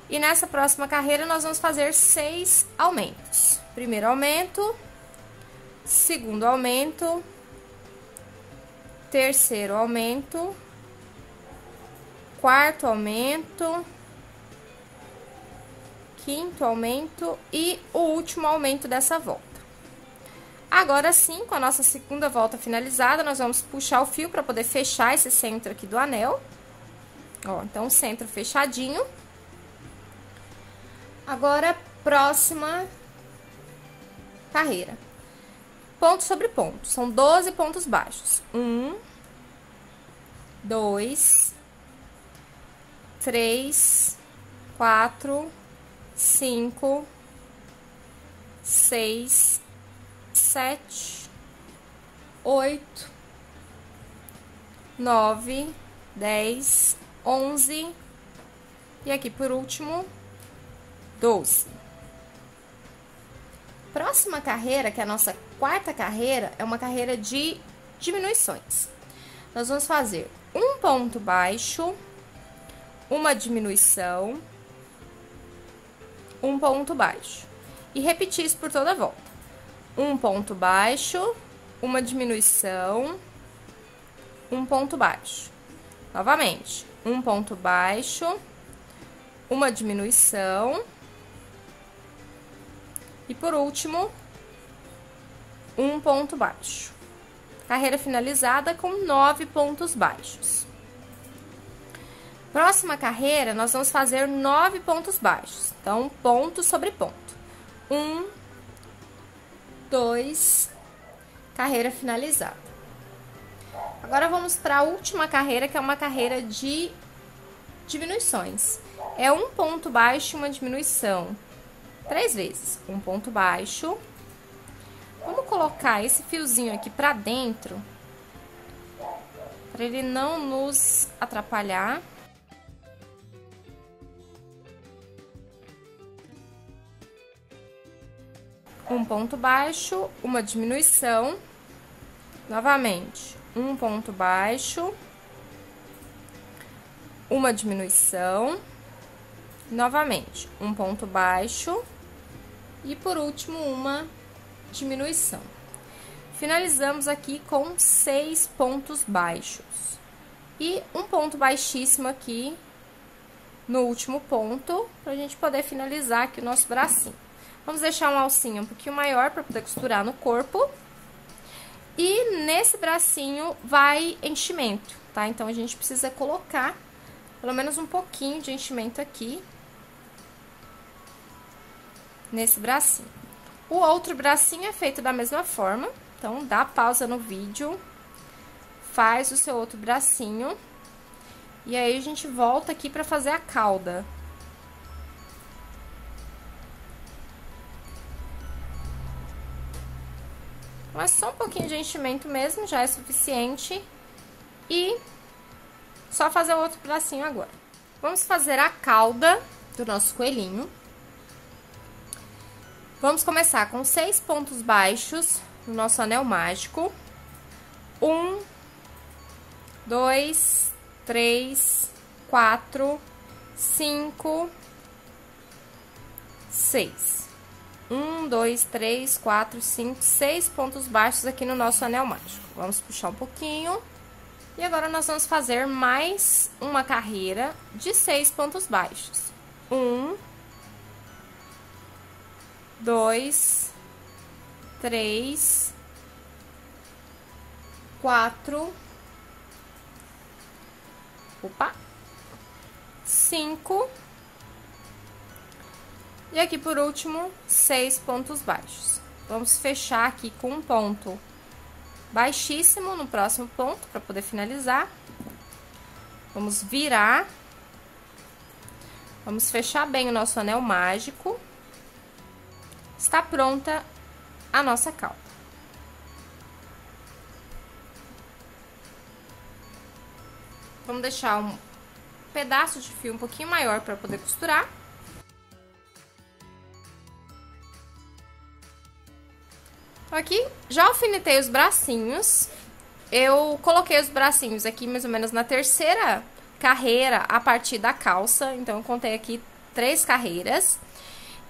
E nessa próxima carreira, nós vamos fazer 6 aumentos. Primeiro aumento, segundo aumento, terceiro aumento, quarto aumento, quinto aumento e o último aumento dessa volta. Agora sim, com a nossa segunda volta finalizada, nós vamos puxar o fio para poder fechar esse centro aqui do anel. Ó, então, centro fechadinho. Agora, próxima carreira. Ponto sobre ponto. São 12 pontos baixos. 1, 2, 3, 4, 5, 6, 7, 8, 9, 10, 11 e aqui por último 12. Próxima carreira, que é a nossa quarta carreira, é uma carreira de diminuições. Nós vamos fazer um ponto baixo, uma diminuição, um ponto baixo. E repetir isso por toda a volta. um ponto baixo, uma diminuição, um ponto baixo. Novamente, um ponto baixo, uma diminuição e por último, um ponto baixo. Carreira finalizada com 9 pontos baixos. Próxima carreira, nós vamos fazer 9 pontos baixos. Então, ponto sobre ponto. 1, 2, carreira finalizada. Agora, vamos para a última carreira, que é uma carreira de diminuições. É um ponto baixo e uma diminuição. 3 vezes. Um ponto baixo. Vamos colocar esse fiozinho aqui para dentro, para ele não nos atrapalhar. Um ponto baixo, uma diminuição, novamente, um ponto baixo, uma diminuição, novamente, um ponto baixo e por último uma diminuição. Finalizamos aqui com 6 pontos baixos e um ponto baixíssimo aqui no último ponto, pra gente poder finalizar aqui o nosso bracinho. Vamos deixar uma alcinha um pouquinho maior para poder costurar no corpo. E nesse bracinho vai enchimento, tá? Então, a gente precisa colocar pelo menos um pouquinho de enchimento aqui nesse bracinho. O outro bracinho é feito da mesma forma. Então, dá pausa no vídeo, faz o seu outro bracinho. E aí, a gente volta aqui para fazer a cauda. Mas só um pouquinho de enchimento mesmo, já é suficiente. E só fazer o outro bracinho agora. Vamos fazer a cauda do nosso coelhinho. Vamos começar com 6 pontos baixos no nosso anel mágico. 1, 2, 3, 4, 5, 6. 1, 2, 3, 4, 5, 6 pontos baixos aqui no nosso anel mágico. Vamos puxar um pouquinho. E agora, nós vamos fazer mais uma carreira de 6 pontos baixos. 1, 2, 3, 4, 5... E aqui, por último, 6 pontos baixos. Vamos fechar aqui com um ponto baixíssimo no próximo ponto, para poder finalizar. Vamos virar. Vamos fechar bem o nosso anel mágico. Está pronta a nossa cauda. Vamos deixar um pedaço de fio um pouquinho maior para poder costurar. Aqui, já alfinetei os bracinhos. Eu coloquei os bracinhos aqui mais ou menos na terceira carreira a partir da calça. Então, eu contei aqui 3 carreiras.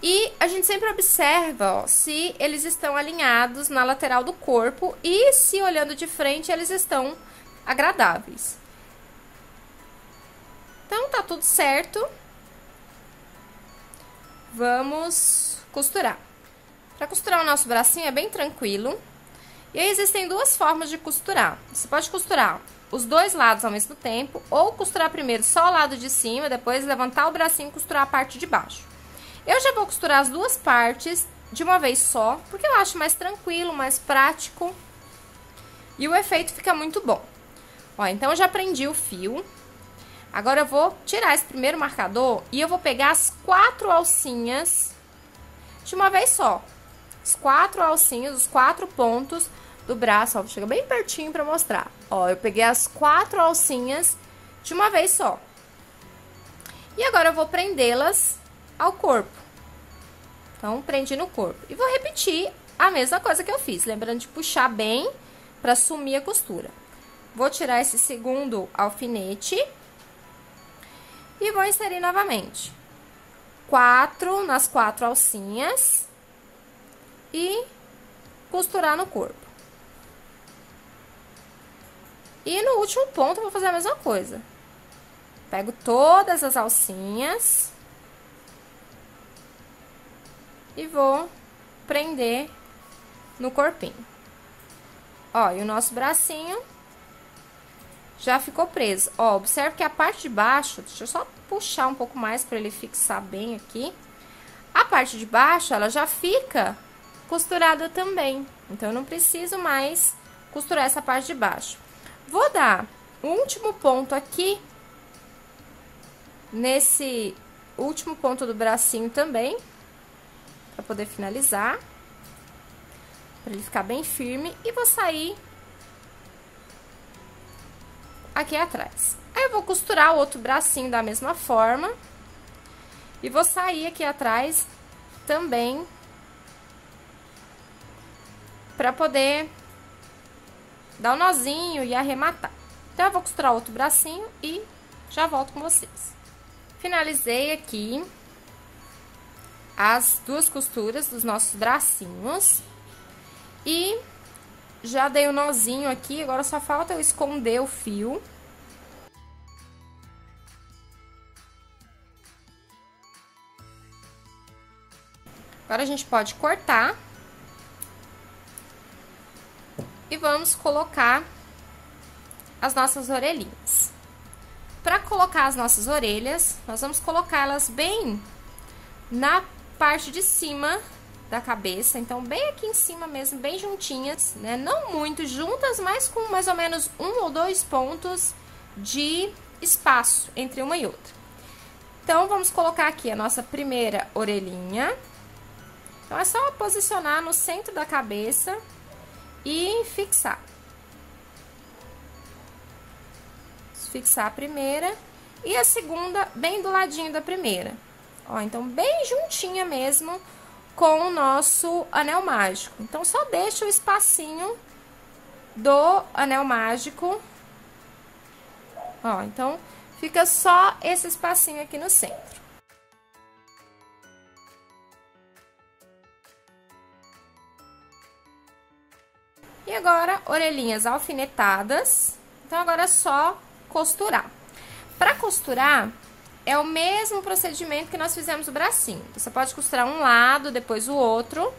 E a gente sempre observa, ó, se eles estão alinhados na lateral do corpo e se olhando de frente eles estão agradáveis. Então, tá tudo certo. Vamos costurar. Para costurar o nosso bracinho é bem tranquilo. E aí, existem 2 formas de costurar. Você pode costurar os 2 lados ao mesmo tempo, ou costurar primeiro só o lado de cima, depois levantar o bracinho e costurar a parte de baixo. Eu já vou costurar as 2 partes de uma vez só, porque eu acho mais tranquilo, mais prático. E o efeito fica muito bom. Ó, então, eu já prendi o fio. Agora, eu vou tirar esse primeiro marcador e eu vou pegar as 4 alcinhas de uma vez só. As 4 alcinhas, os 4 pontos do braço, ó, chega bem pertinho pra mostrar. Ó, eu peguei as 4 alcinhas de uma vez só. E agora eu vou prendê-las ao corpo. Então, prendi no corpo. E vou repetir a mesma coisa que eu fiz, lembrando de puxar bem pra sumir a costura. Vou tirar esse segundo alfinete e vou inserir novamente. 4 nas 4 alcinhas. E costurar no corpo. E no último ponto eu vou fazer a mesma coisa. Pego todas as alcinhas e vou prender no corpinho. Ó, e o nosso bracinho já ficou preso. Ó, observe que a parte de baixo, deixa eu só puxar um pouco mais para ele fixar bem aqui. A parte de baixo, ela já fica costurada também. Então, eu não preciso mais costurar essa parte de baixo. Vou dar o último ponto aqui, nesse último ponto do bracinho também, para poder finalizar, para ele ficar bem firme, e vou sair aqui atrás. Aí, eu vou costurar o outro bracinho da mesma forma, e vou sair aqui atrás também, para poder dar um nozinho e arrematar. Então, eu vou costurar outro bracinho e já volto com vocês. Finalizei aqui as duas costuras dos nossos bracinhos e já dei um nozinho aqui, agora só falta eu esconder o fio. Agora, a gente pode cortar. E vamos colocar as nossas orelhinhas. Para colocar as nossas orelhas, nós vamos colocá-las bem na parte de cima da cabeça. Então, bem aqui em cima mesmo, bem juntinhas, né? Não muito juntas, mas com mais ou menos 1 ou 2 pontos de espaço entre uma e outra. Então, vamos colocar aqui a nossa primeira orelhinha. Então, é só posicionar no centro da cabeça e fixar. Fixar a primeira e a segunda bem do ladinho da primeira. Ó, então, bem juntinha mesmo com o nosso anel mágico. Então, só deixa o espacinho do anel mágico. Ó, então, fica só esse espacinho aqui no centro. E agora, orelhinhas alfinetadas. Então, agora é só costurar. Para costurar, é o mesmo procedimento que nós fizemos o bracinho. Você pode costurar um lado, depois o outro,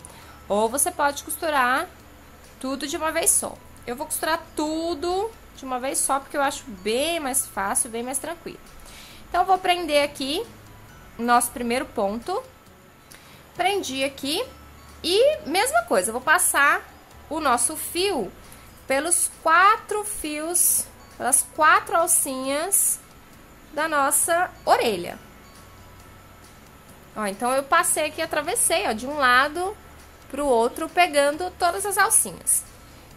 ou você pode costurar tudo de uma vez só. Eu vou costurar tudo de uma vez só, porque eu acho bem mais fácil, bem mais tranquilo. Então, eu vou prender aqui o nosso primeiro ponto. Prendi aqui e mesma coisa, eu vou passar o nosso fio pelos 4 fios, pelas 4 alcinhas da nossa orelha. Ó, então, eu passei aqui, atravessei, ó, de um lado pro outro, pegando todas as alcinhas.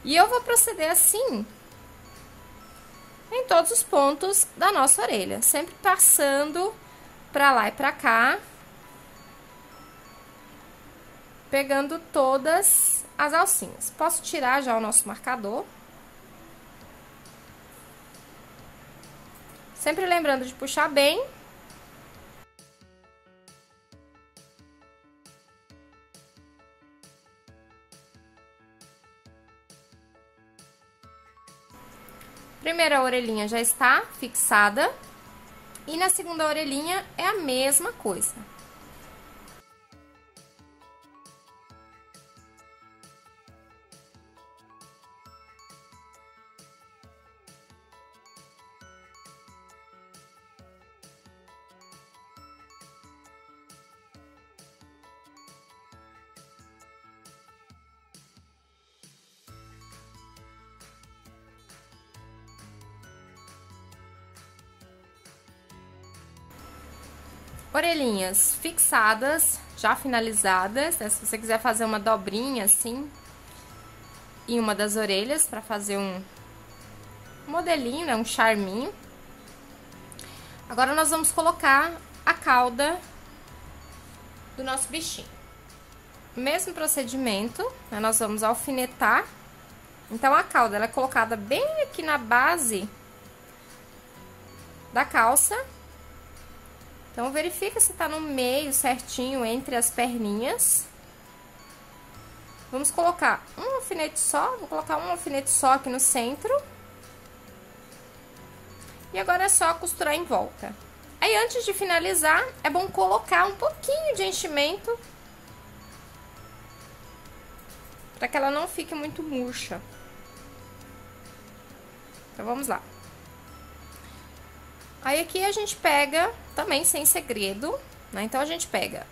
E eu vou proceder assim em todos os pontos da nossa orelha, sempre passando pra lá e pra cá, pegando todas as alcinhas. Posso tirar já o nosso marcador. Sempre lembrando de puxar bem. Primeira orelhinha já está fixada. E na segunda orelhinha é a mesma coisa. Orelhinhas fixadas, já finalizadas, né? Se você quiser fazer uma dobrinha assim em uma das orelhas para fazer um modelinho, né? Um charminho. Agora, nós vamos colocar a cauda do nosso bichinho. Mesmo procedimento, né? Nós vamos alfinetar. Então, a cauda, ela é colocada bem aqui na base da calça. Então, verifica se tá no meio certinho entre as perninhas. Vamos colocar um alfinete só, vou colocar um alfinete só aqui no centro. E agora é só costurar em volta. Aí, antes de finalizar, é bom colocar um pouquinho de enchimento, para que ela não fique muito murcha. Então, vamos lá. Aí, aqui a gente pega, também sem segredo, né? Então, a gente pega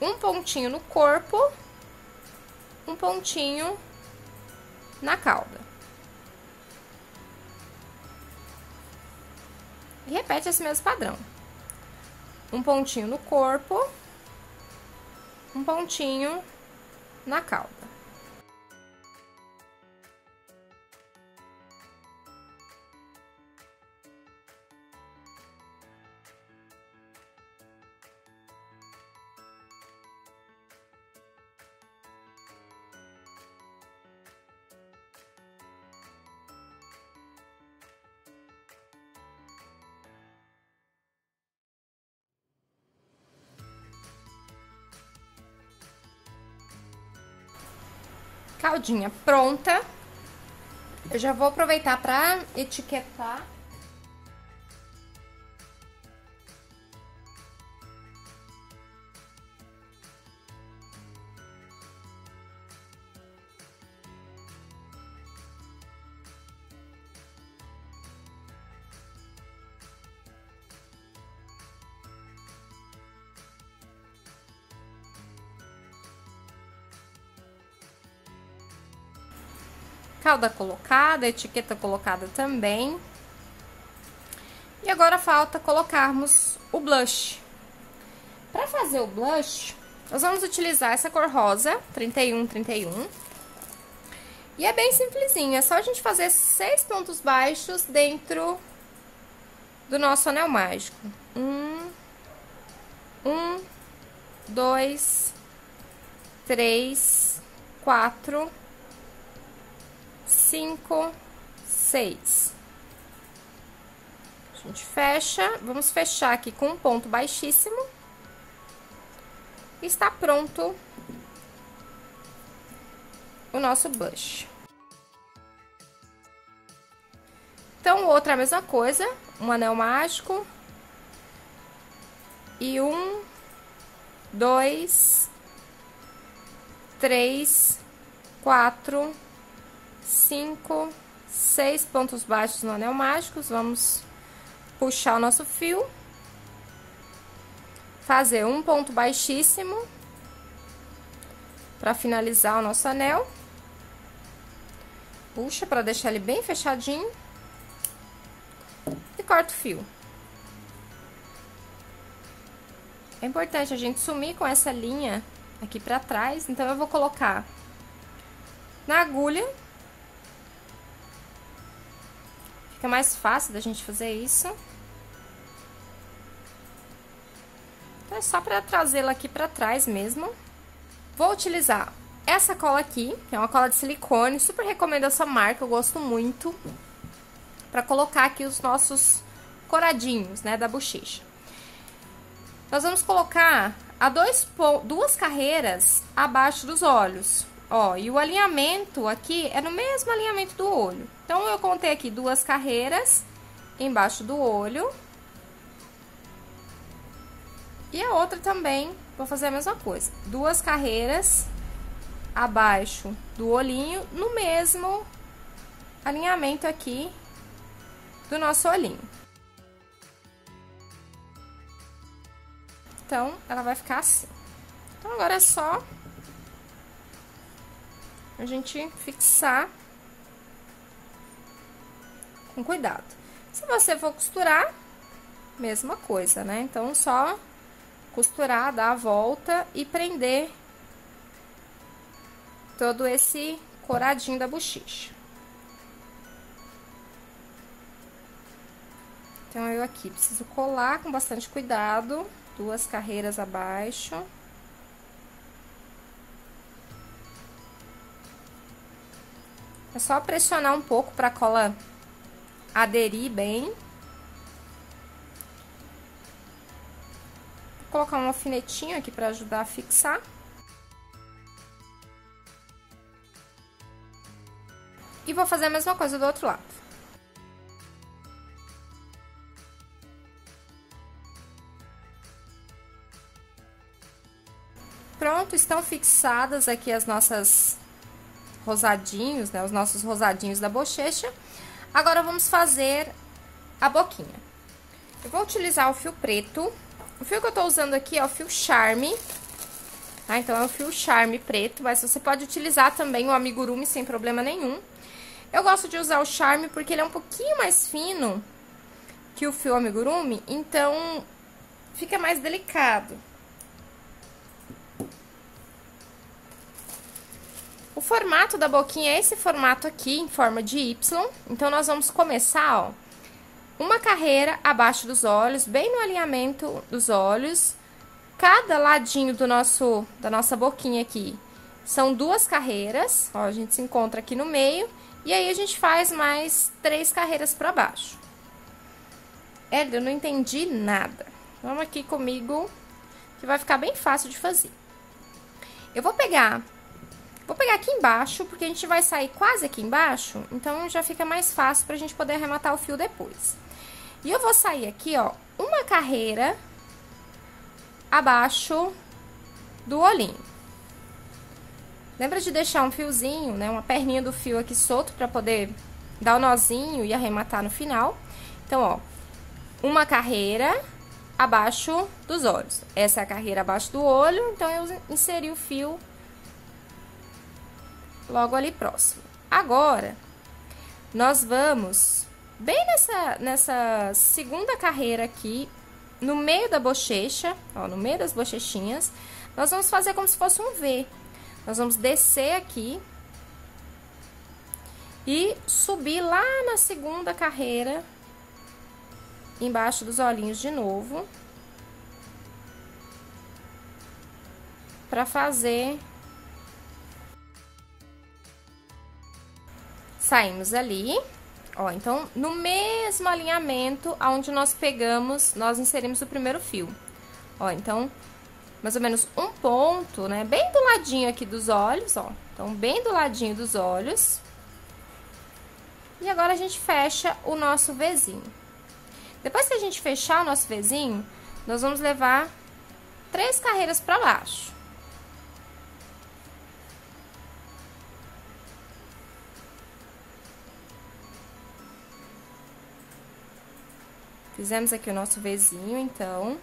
um pontinho no corpo, um pontinho na cauda. E repete esse mesmo padrão. Um pontinho no corpo, um pontinho na cauda. Caldinha pronta. Eu já vou aproveitar para etiquetar. Calda colocada, etiqueta colocada também. E agora falta colocarmos o blush. Para fazer o blush, nós vamos utilizar essa cor rosa, 3131. E é bem simplesinho, é só a gente fazer 6 pontos baixos dentro do nosso anel mágico. 2, 3, 4, 5, 6. A gente fecha, vamos fechar aqui com um ponto baixíssimo. E está pronto o nosso blush. Então, o outro é a mesma coisa, um anel mágico. E 1, 2, 3, 4, 5, 6 pontos baixos no anel mágico. Vamos puxar o nosso fio, fazer um ponto baixíssimo para finalizar o nosso anel. Puxa para deixar ele bem fechadinho e corta o fio. É importante a gente sumir com essa linha aqui para trás, então eu vou colocar na agulha. Fica mais fácil da gente fazer isso. Então, é só para trazê-la aqui para trás mesmo. Vou utilizar essa cola aqui, que é uma cola de silicone. Super recomendo essa marca, eu gosto muito. Para colocar aqui os nossos coradinhos, né, da bochecha. Nós vamos colocar duas carreiras abaixo dos olhos. Ó, e o alinhamento aqui é no mesmo alinhamento do olho. Então, eu contei aqui 2 carreiras embaixo do olho. E a outra também, vou fazer a mesma coisa. 2 carreiras abaixo do olhinho, no mesmo alinhamento aqui do nosso olhinho. Então, ela vai ficar assim. Então, agora é só a gente fixar com cuidado. Se você for costurar, mesma coisa, né? Então, só costurar, dar a volta e prender todo esse coradinho da bochecha. Então, eu aqui preciso colar com bastante cuidado, 2 carreiras abaixo. É só pressionar um pouco para a cola aderir bem. Vou colocar um alfinetinho aqui para ajudar a fixar. E vou fazer a mesma coisa do outro lado. Pronto, estão fixadas aqui as nossas rosadinhos, né? Os nossos rosadinhos da bochecha. Agora, vamos fazer a boquinha. Eu vou utilizar o fio preto. O fio que eu tô usando aqui é o fio Charme. Tá? Então, é o fio Charme preto, mas você pode utilizar também o amigurumi sem problema nenhum. Eu gosto de usar o Charme porque ele é um pouquinho mais fino que o fio amigurumi, então fica mais delicado. O formato da boquinha é esse formato aqui, em forma de Y. Então, nós vamos começar, ó, uma carreira abaixo dos olhos, bem no alinhamento dos olhos. Cada ladinho da nossa boquinha aqui são 2 carreiras, ó, a gente se encontra aqui no meio. E aí, a gente faz mais 3 carreiras pra baixo. Eu não entendi nada. Vamos aqui comigo, que vai ficar bem fácil de fazer. Eu vou pegar aqui embaixo, porque a gente vai sair quase aqui embaixo, então já fica mais fácil pra gente poder arrematar o fio depois. E eu vou sair aqui, ó, uma carreira abaixo do olhinho. Lembra de deixar um fiozinho, né, uma perninha do fio aqui solto pra poder dar o nozinho e arrematar no final. Então, ó, uma carreira abaixo dos olhos. Essa é a carreira abaixo do olho, então eu inseri o fio logo ali próximo. Agora, nós vamos bem nessa segunda carreira aqui, no meio da bochecha, ó, no meio das bochechinhas, nós vamos fazer como se fosse um V. Nós vamos descer aqui e subir lá na segunda carreira, embaixo dos olhinhos de novo, pra fazer... Saímos ali, ó, então, no mesmo alinhamento aonde nós pegamos, nós inserimos o primeiro fio. Ó, então, mais ou menos um ponto, né, bem do ladinho aqui dos olhos, ó. Então, bem do ladinho dos olhos. E agora, a gente fecha o nosso Vzinho. Depois que a gente fechar o nosso Vzinho, nós vamos levar 3 carreiras pra baixo. Fizemos aqui o nosso Vzinho, então.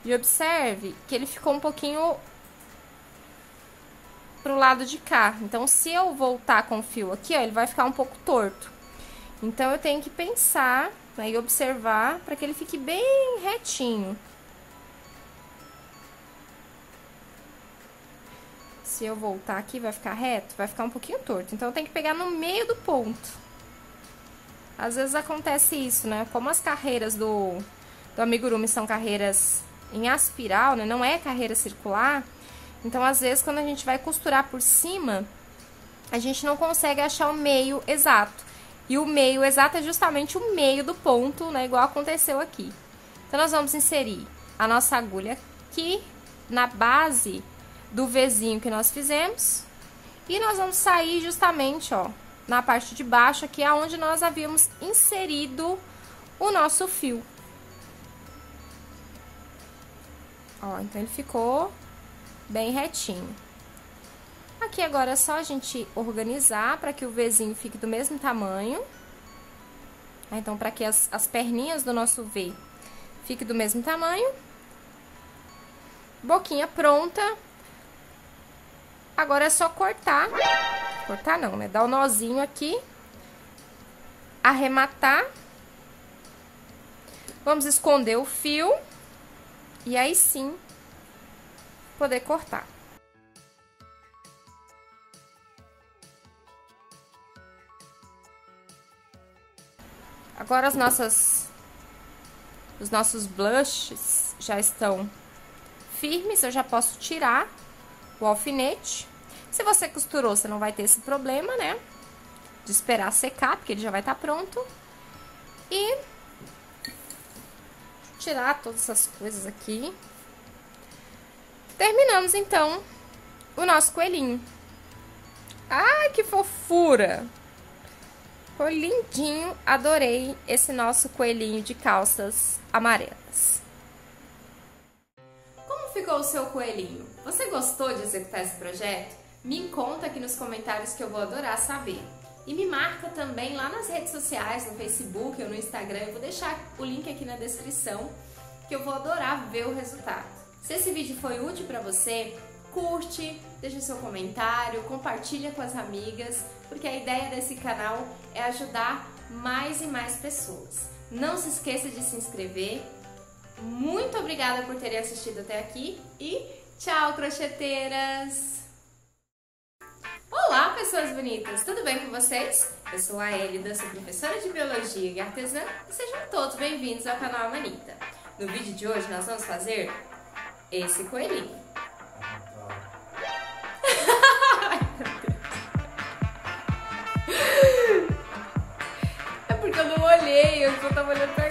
E observe que ele ficou um pouquinho pro lado de cá. Então, se eu voltar com o fio aqui, ó, ele vai ficar um pouco torto. Então, eu tenho que pensar, né, e observar para que ele fique bem retinho. Se eu voltar aqui, vai ficar reto? Vai ficar um pouquinho torto. Então, eu tenho que pegar no meio do ponto. Às vezes acontece isso, né? Como as carreiras do amigurumi são carreiras em aspiral, né? Não é carreira circular. Então, às vezes, quando a gente vai costurar por cima, a gente não consegue achar o meio exato. E o meio exato é justamente o meio do ponto, né? Igual aconteceu aqui. Então, nós vamos inserir a nossa agulha aqui na base do Vzinho que nós fizemos. E nós vamos sair justamente, ó, na parte de baixo aqui, aonde nós havíamos inserido o nosso fio. Ó, então ele ficou bem retinho. Aqui agora é só a gente organizar para que o Vzinho fique do mesmo tamanho. Então, para que as perninhas do nosso V fiquem do mesmo tamanho. Boquinha pronta. Agora é só cortar. Cortar não, né? Dar o nozinho aqui. Arrematar. Vamos esconder o fio. E aí sim, poder cortar. Agora os nossos blushes já estão firmes, eu já posso tirar o alfinete. Se você costurou, você não vai ter esse problema, né? De esperar secar, porque ele já vai estar pronto. E tirar todas essas coisas aqui. Terminamos, então, o nosso coelhinho. Ai, que fofura! Ficou lindinho, adorei esse nosso coelhinho de calças amarelas. Como ficou o seu coelhinho? Você gostou de executar esse projeto? Me conta aqui nos comentários que eu vou adorar saber. E me marca também lá nas redes sociais, no Facebook ou no Instagram. Eu vou deixar o link aqui na descrição, que eu vou adorar ver o resultado. Se esse vídeo foi útil para você, curte, deixa seu comentário, compartilha com as amigas, porque a ideia desse canal é ajudar mais e mais pessoas. Não se esqueça de se inscrever. Muito obrigada por terem assistido até aqui e tchau, crocheteiras! Olá, pessoas bonitas! Tudo bem com vocês? Eu sou a Elida, sou professora de Biologia e artesã e sejam todos bem-vindos ao canal Amanita. No vídeo de hoje nós vamos fazer esse coelhinho. É porque eu não olhei, eu só tava olhando pra